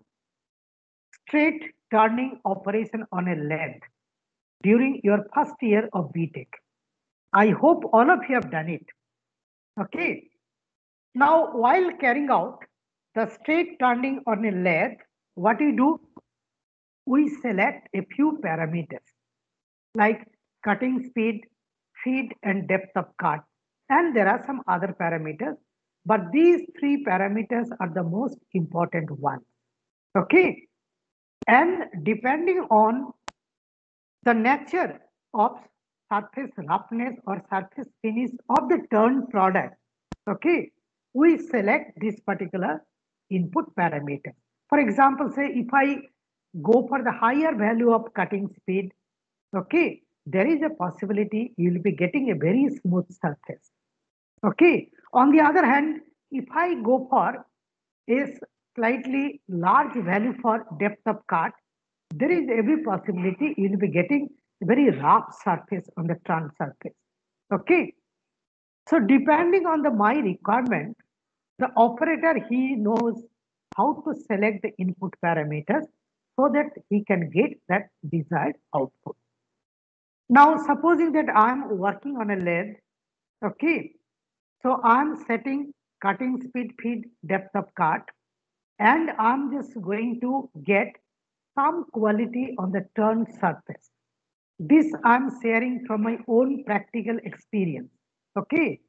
straight turning operation on a lathe during your first year of BTech. I hope all of you have done it. Okay. Now, while carrying out the straight turning on a lathe, what we do? We select a few parameters like cutting speed, feed, and depth of cut. And there are some other parameters, but these three parameters are the most important ones. Okay. And depending on the nature of surface roughness or surface finish of the turned product, okay, we select this particular input parameter. For example, say if I go for the higher value of cutting speed, okay, there is a possibility you will be getting a very smooth surface. Okay. On the other hand, if I go for a slightly large value for depth of cut, there is every possibility you will be getting a very rough surface on the turn surface. Okay. So depending on the my requirement, the operator, he knows how to select the input parameters so that he can get that desired output. Now, supposing that I'm working on a lathe, okay, so I'm setting cutting speed, feed, depth of cut, and I'm just going to get some quality on the turn surface. This I'm sharing from my own practical experience. Okay,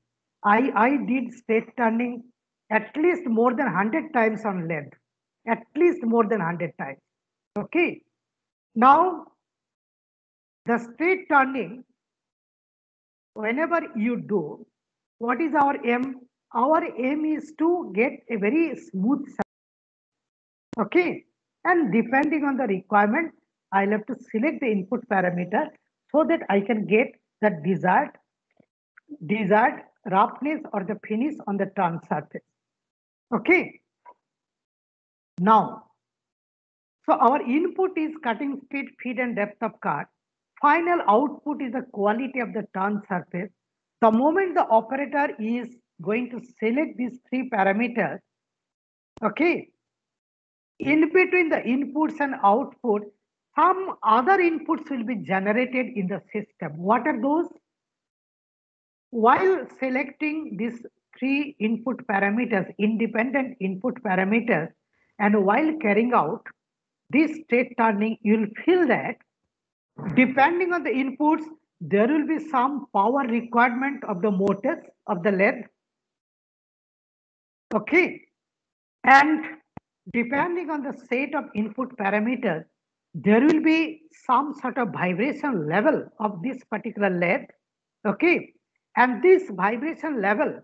I did straight turning at least more than 100 times on lathe, at least more than 100 times. Okay, now the straight turning, whenever you do, what is our aim? Our aim is to get a very smooth surface. Okay, and depending on the requirement, I'll have to select the input parameter so that I can get the desired roughness or the finish on the turn surface. Okay. Now, so our input is cutting speed, feed, and depth of cut. Final output is the quality of the turn surface. The moment the operator is going to select these three parameters, okay, in between the inputs and output, some other inputs will be generated in the system. What are those? While selecting these three input parameters, independent input parameters, and while carrying out this straight turning, you'll feel that Depending on the inputs, there will be some power requirement of the motors of the lathe. Okay. And depending on the set of input parameters, there will be some sort of vibration level of this particular lathe. Okay. And this vibration level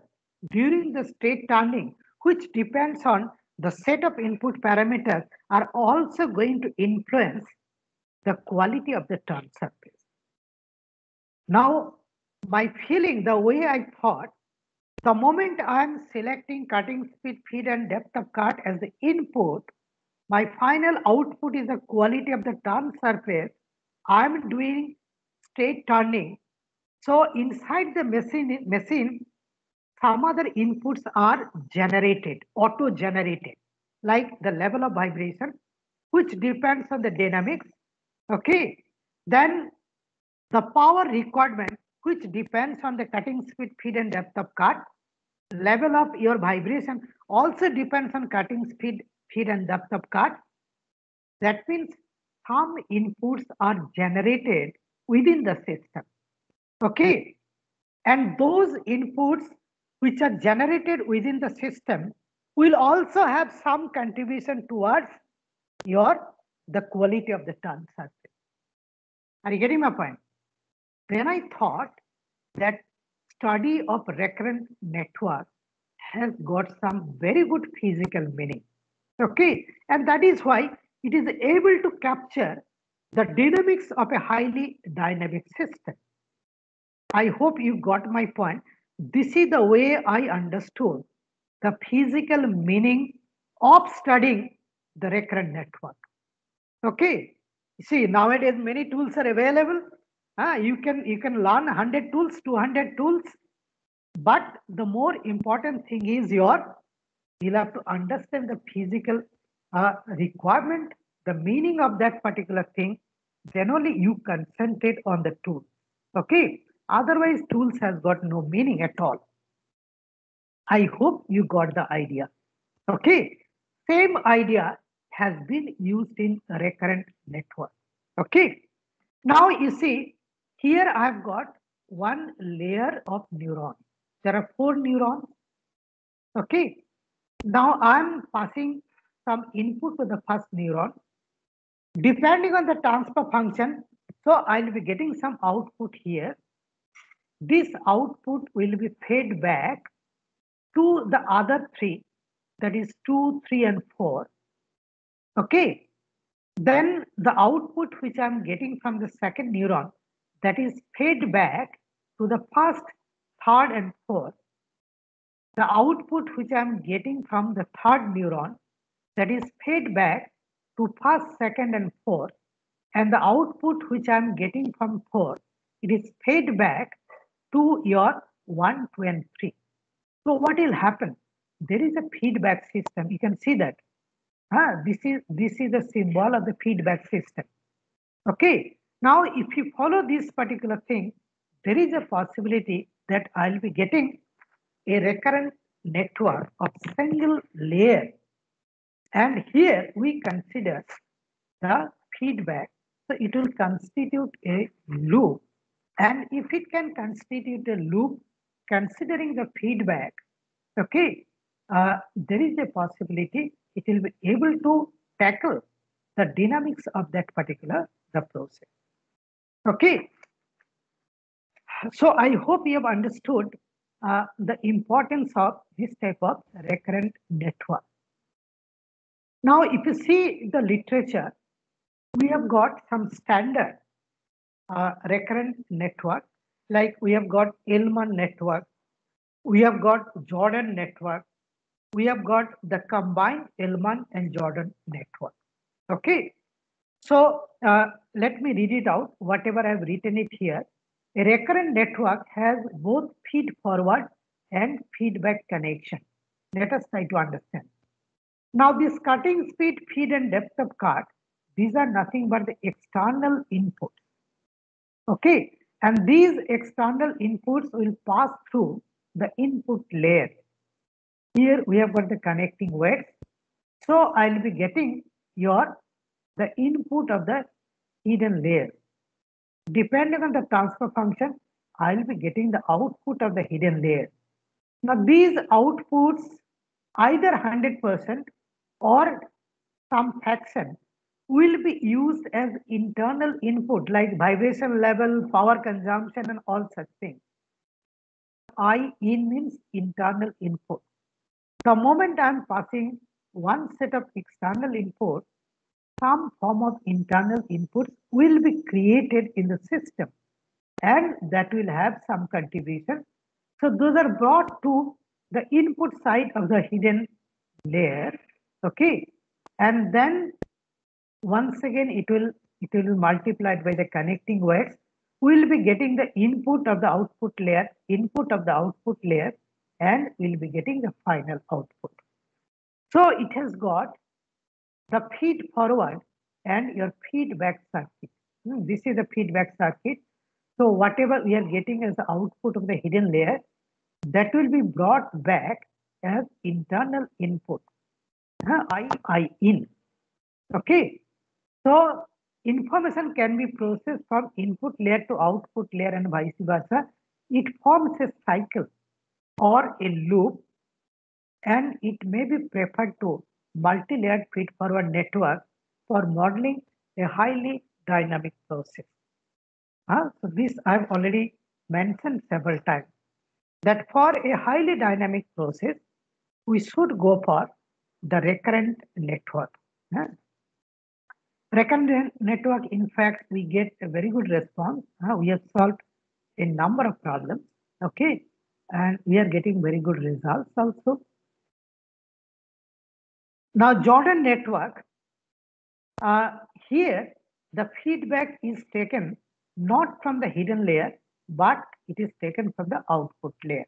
during the straight turning, which depends on the set of input parameters, are also going to influence the quality of the turn surface. Now, my feeling, the way I thought, the moment I am selecting cutting speed, feed, and depth of cut as the input, my final output is the quality of the turn surface. I am doing straight turning. So inside the machine, some other inputs are generated, auto-generated, like the level of vibration, which depends on the dynamics. Okay. Then the power requirement, which depends on the cutting speed, feed, and depth of cut. Level of your vibration also depends on cutting speed, feed, and depth of cut. That means some inputs are generated within the system. Okay. And those inputs which are generated within the system will also have some contribution towards the quality of the turn surface. Are you getting my point? Then I thought that study of recurrent network has got some very good physical meaning. Okay, and that is why it is able to capture the dynamics of a highly dynamic system. I hope you got my point. This is the way I understood the physical meaning of studying the recurrent network. Okay, see, nowadays many tools are available. You can learn 100 tools, 200 tools, but the more important thing is you'll have to understand the physical requirement, the meaning of that particular thing. Then only you concentrate on the tool. Okay, otherwise tools has got no meaning at all. I hope you got the idea. Okay, same idea has been used in recurrent network. Okay, now you see here I've got one layer of neurons. There are 4 neurons. Okay, now I'm passing some input to the first neuron. Depending on the transfer function, so I'll be getting some output here. This output will be fed back to the other 3, that is 2, 3, and 4. Okay, then the output which I'm getting from the second neuron, that is fed back to the first, third, and fourth. The output which I'm getting from the third neuron, that is fed back to first, second, and fourth. And the output which I'm getting from fourth, it is fed back to your 1, 2, and 3. So what will happen? There is a feedback system. You can see that. This is the symbol of the feedback system. Okay. Now, if you follow this particular thing, there is a possibility that I'll be getting a recurrent network of single layer. And here we consider the feedback. So it will constitute a loop. And if it can constitute a loop, considering the feedback, okay, there is a possibility it will be able to tackle the dynamics of that particular the process. Okay. So I hope you have understood the importance of this type of recurrent network. Now, if you see the literature, we have got some standard recurrent network, like we have got Ullman network, we have got Jordan network, we have got the combined Ullman and Jordan network. Okay, so let me read it out, whatever I've written it here. A recurrent network has both feed forward and feedback connection. Let us try to understand. Now, this cutting speed, feed, and depth of cut, these are nothing but the external input. Okay, and these external inputs will pass through the input layer. Here we have got the connecting weights. So I'll be getting the input of the hidden layer. depending on the transfer function, I'll be getting the output of the hidden layer. Now these outputs, either 100% or some fraction, will be used as internal input like vibration level, power consumption, and all such things. I in means internal input. The moment I'm passing one set of external input, some form of internal inputs will be created in the system, and that will have some contribution. So those are brought to the input side of the hidden layer, okay, and then once again it will be multiplied by the connecting weights. We will be getting the input of the output layer, and we'll be getting the final output. So it has got the feed forward and your feedback circuit. This is the feedback circuit. So whatever we are getting as the output of the hidden layer, that will be brought back as internal input, I in. Okay. So information can be processed from input layer to output layer and vice versa. It forms a cycle or a loop, and it may be preferred to multi-layered feed-forward network for modeling a highly dynamic process. So this I've already mentioned several times, that for a highly dynamic process, we should go for the recurrent network. Recurrent network, in fact, we get a very good response. We have solved a number of problems, okay, and we are getting very good results also. Now, Jordan network, here the feedback is taken not from the hidden layer, but it is taken from the output layer.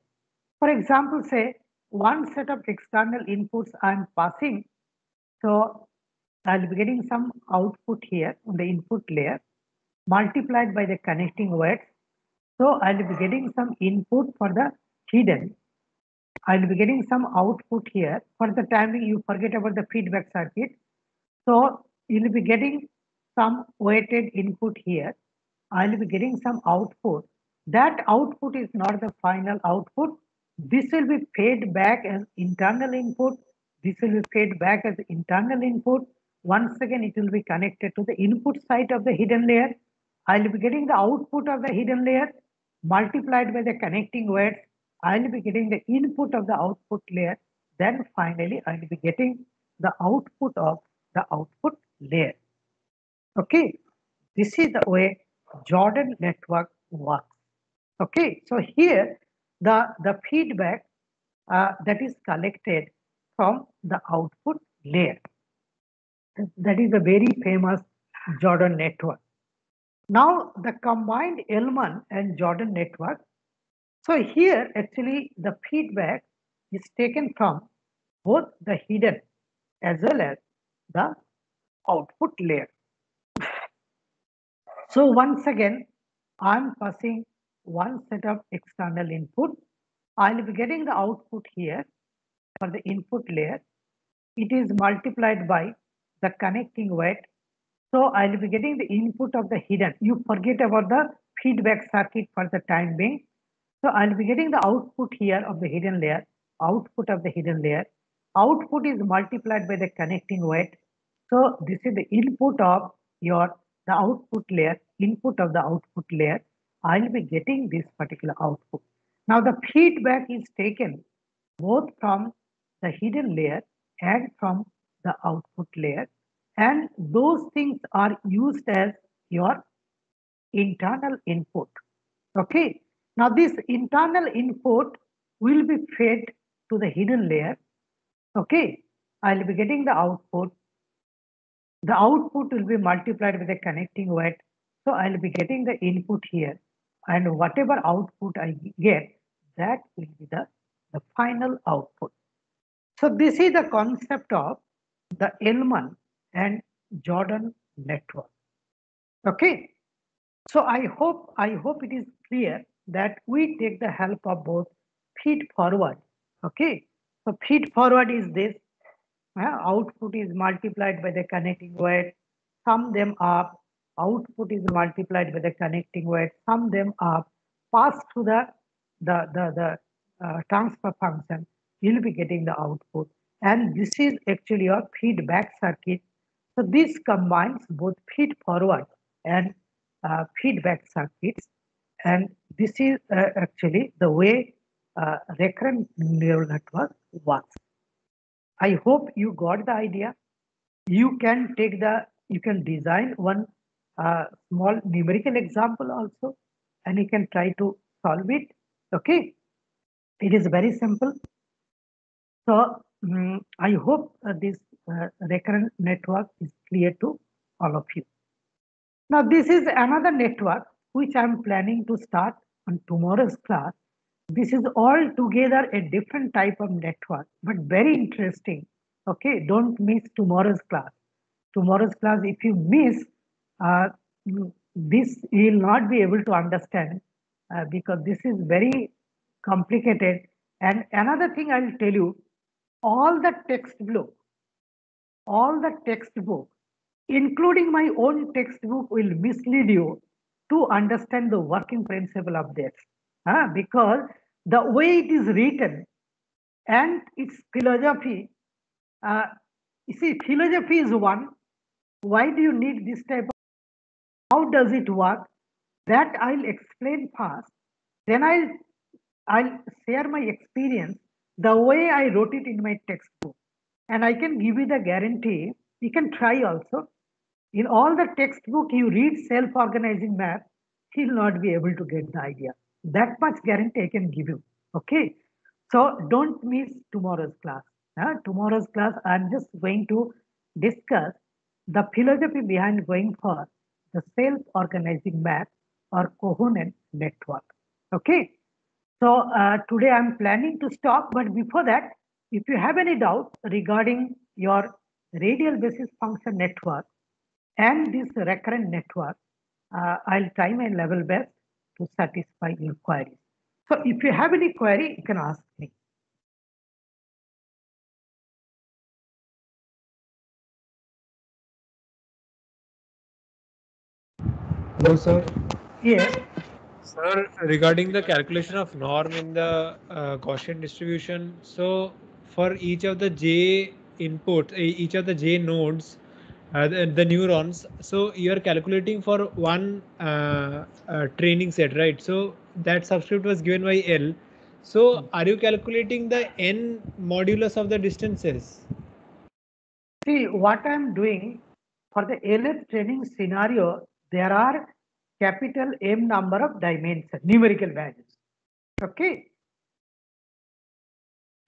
For example, say one set of external inputs I am passing. So I'll be getting some output here on the input layer multiplied by the connecting weights. So I'll be getting some input for the hidden. I'll be getting some output here. For the timing, you forget about the feedback circuit. So you'll be getting some weighted input here. I'll be getting some output. That output is not the final output. This will be fed back as internal input. This will be fed back as internal input. Once again, it will be connected to the input side of the hidden layer. I'll be getting the output of the hidden layer multiplied by the connecting weights. I'll be getting the input of the output layer. Then finally, I'll be getting the output of the output layer. Okay, this is the way Jordan network works. Okay, so here the feedback that is collected from the output layer. That is a very famous Jordan network. Now the combined Elman and Jordan network. So here actually the feedback is taken from both the hidden as well as the output layer. So once again, I'm passing one set of external input. I'll be getting the output here for the input layer. It is multiplied by the connecting weight. So I'll be getting the input of the hidden. You forget about the feedback circuit for the time being. So I'll be getting the output here of the hidden layer, output of the hidden layer. Output is multiplied by the connecting weight. So this is the input of the output layer, input of the output layer. I'll be getting this particular output. Now the feedback is taken both from the hidden layer and from the output layer, and those things are used as your internal input. Okay. Now this internal input will be fed to the hidden layer. Okay. I'll be getting the output. The output will be multiplied with a connecting weight. So I'll be getting the input here, and whatever output I get, that will be the final output. So this is the concept of the Elman and Jordan network. Okay. So I hope it is clear that we take the help of both feed forward. Okay. So feed forward is this. Output is multiplied by the connecting weight, sum them up, output is multiplied by the connecting weight, sum them up, pass through the transfer function, you'll be getting the output. And this is actually your feedback circuit. So this combines both feed forward and feedback circuits. And this is actually the way recurrent neural network works. I hope you got the idea. You can you can design one small numerical example also, and you can try to solve it. Okay, it is very simple. So I hope this recurrent network is clear to all of you. Now this is another network which I'm planning to start on tomorrow's class. This is all together a different type of network, but very interesting. Okay, don't miss tomorrow's class. Tomorrow's class, if you miss, uh, this you will not be able to understand because this is very complicated. And another thing I'll tell you, all the textbook, including my own textbook, will mislead you to understand the working principle of this. Because the way it is written and its philosophy, uh, you see, philosophy is one. Why do you need this type of, how does it work? That I'll explain first. Then I'll share my experience, the way I wrote it in my textbook. And I can give you the guarantee, you can try also. In all the textbook you read self-organizing map, he'll not be able to get the idea. That much guarantee I can give you. Okay. So don't miss tomorrow's class. Tomorrow's class, I'm just going to discuss the philosophy behind going for the self-organizing map or coherent network. Okay. So today I'm planning to stop, but before that, if you have any doubt regarding your radial basis function network and this recurrent network, I'll try my level best to satisfy your queries. So if you have any query, you can ask me. Hello, sir. Yes. Sir, regarding the calculation of norm in the Gaussian distribution, so for each of the j input, each of the j nodes, the neurons, so you are calculating for one training set, right? So that subscript was given by L. So are you calculating the n modulus of the distances? See, what I'm doing for the LF training scenario, there are capital M number of dimensions, numerical values. Okay.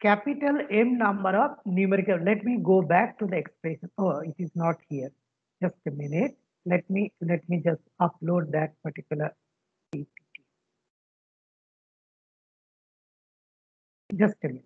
Capital M number of numerical. Let me go back to the expression. Oh, it is not here. Just a minute. Let me just upload that particular PPT. Just a minute.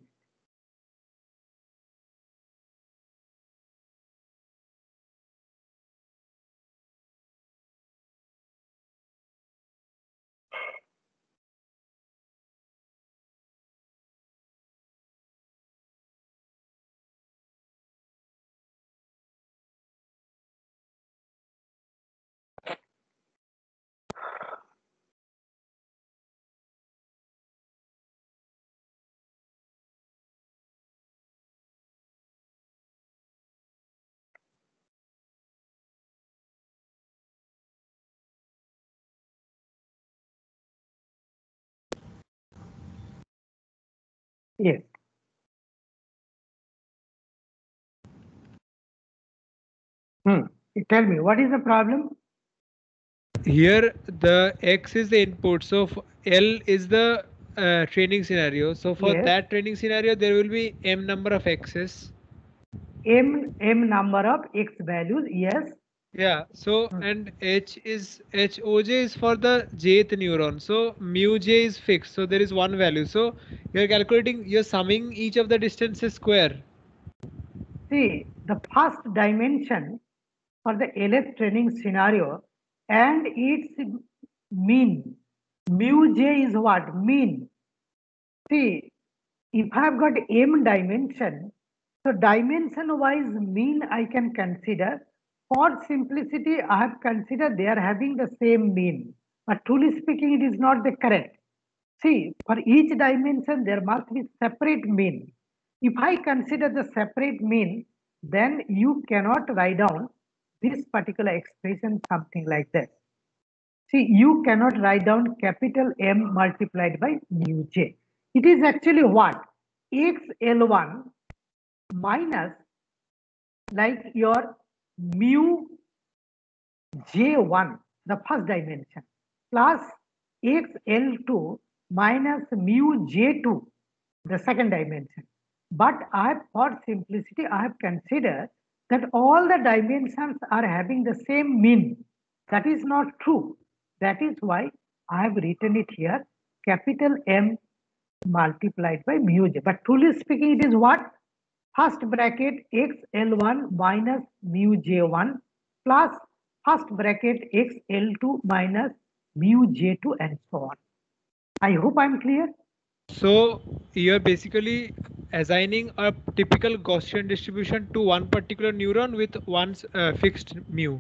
Yes. Tell me, what is the problem? Here the x is the input, so L is the training scenario. So for Yes. that training scenario, there will be m number of x's. M number of x values. Yes. Yeah. So and Hoj is for the jth neuron. So mu j is fixed. So there is one value. So you're calculating, you're summing each of the distances square. See, the first dimension for the LF training scenario and its mean. Mu j is what? Mean. See, if I've got m dimension, so dimension wise mean I can consider For simplicity, I have considered they are having the same mean, but truly speaking, it is not the correct. See, for each dimension, there must be separate mean. If I consider the separate mean, then you cannot write down this particular expression something like this. See, you cannot write down capital M multiplied by mu j. It is actually what? XL1 minus like your mu j1, the first dimension, plus xl2 minus mu j2, the second dimension. But for simplicity, I have considered that all the dimensions are having the same mean. That is not true. That is why I have written it here, capital M multiplied by mu j. But truly speaking, it is what? First bracket xl1 minus mu j1 plus first bracket xl2 minus mu j2 and so on. I hope I'm clear. So you're basically assigning a typical Gaussian distribution to one particular neuron with one fixed mu.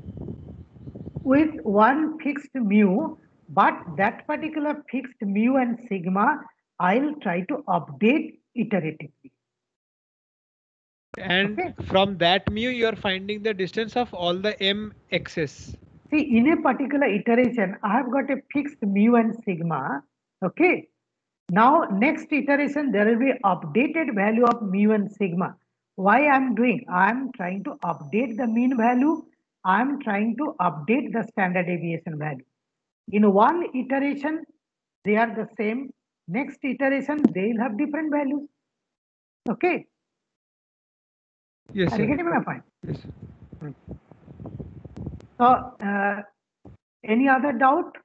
With one fixed mu, but that particular fixed mu and sigma, I'll try to update iteratively. And Okay. from that mu, you are finding the distance of all the m x's. See, in a particular iteration, I have got a fixed mu and sigma. Okay. Now, next iteration, there will be updated value of mu and sigma. Why I'm doing? I'm trying to update the mean value. I'm trying to update the standard deviation value. In one iteration, they are the same. Next iteration, they will have different values. Okay. Yes, Are sir. you getting my point? Yes. So, any other doubt?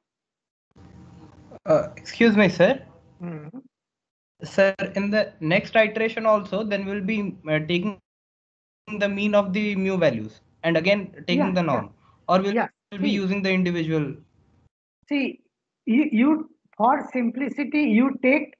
Excuse me, sir. Mhm. Sir, in the next iteration also, then we'll be taking the mean of the mu values and again taking the norm, or we'll be using the individual. See, you for simplicity, you take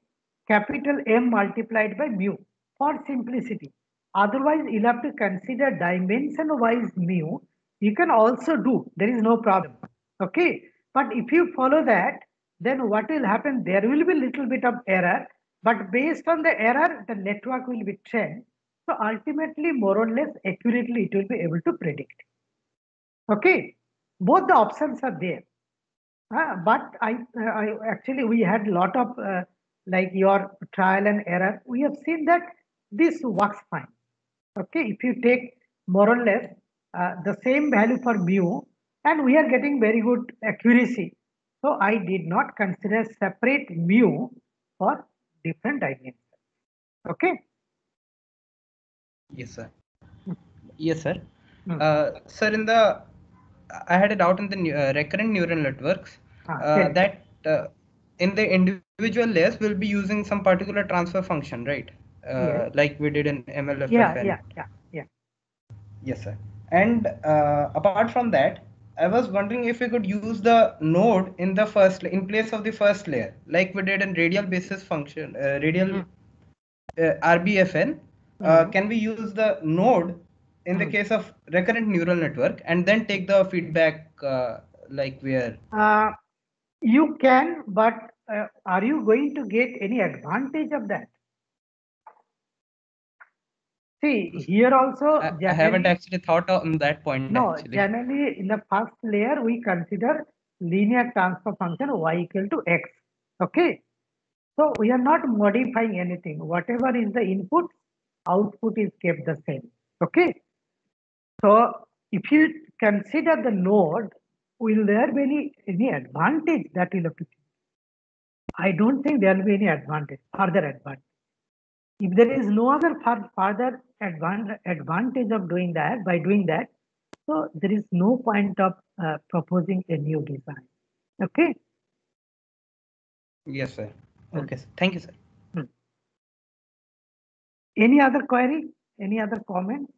capital M multiplied by mu for simplicity. Otherwise, you'll have to consider dimension-wise mu. You can also do, there is no problem. Okay. But if you follow that, then what will happen? There will be a little bit of error, but based on the error, the network will be trained. So ultimately, more or less accurately, it will be able to predict. Okay. Both the options are there. But I actually we had a lot of like your trial and error. We have seen that this works fine. Okay, if you take more or less the same value for mu, and we are getting very good accuracy. So I did not consider separate mu for different dimensions. Okay. Yes, sir. Yes, sir. Hmm. Sir, I had a doubt in the recurrent neural networks that in the individual layers we'll be using some particular transfer function, right? Yes. Like we did in MLFF. Yeah. Yes, sir. And apart from that, I was wondering if we could use the node in the in place of the first layer, like we did in radial basis function, RBFN. Can we use the node in the case of recurrent neural network and then take the feedback like where? You can, but are you going to get any advantage of that? See, here also, I haven't actually thought on that point. No, actually. generally in the first layer, we consider linear transfer function y equal to x. Okay. So we are not modifying anything. Whatever is the input, output is kept the same. Okay. So if you consider the node, will there be any advantage that will appear? I don't think there will be any advantage, further advantage. If there is no other further advantage of doing that, by doing that, so there is no point of proposing a new design. Okay. Yes, sir. Okay. Thank you, sir. Any other query? Any other comment?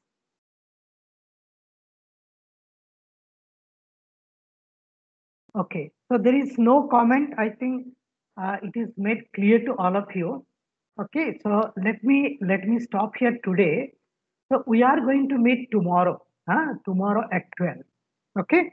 Okay. So there is no comment. I think it is made clear to all of you. Okay. So let me stop here today. So we are going to meet tomorrow. tomorrow at 12. Okay.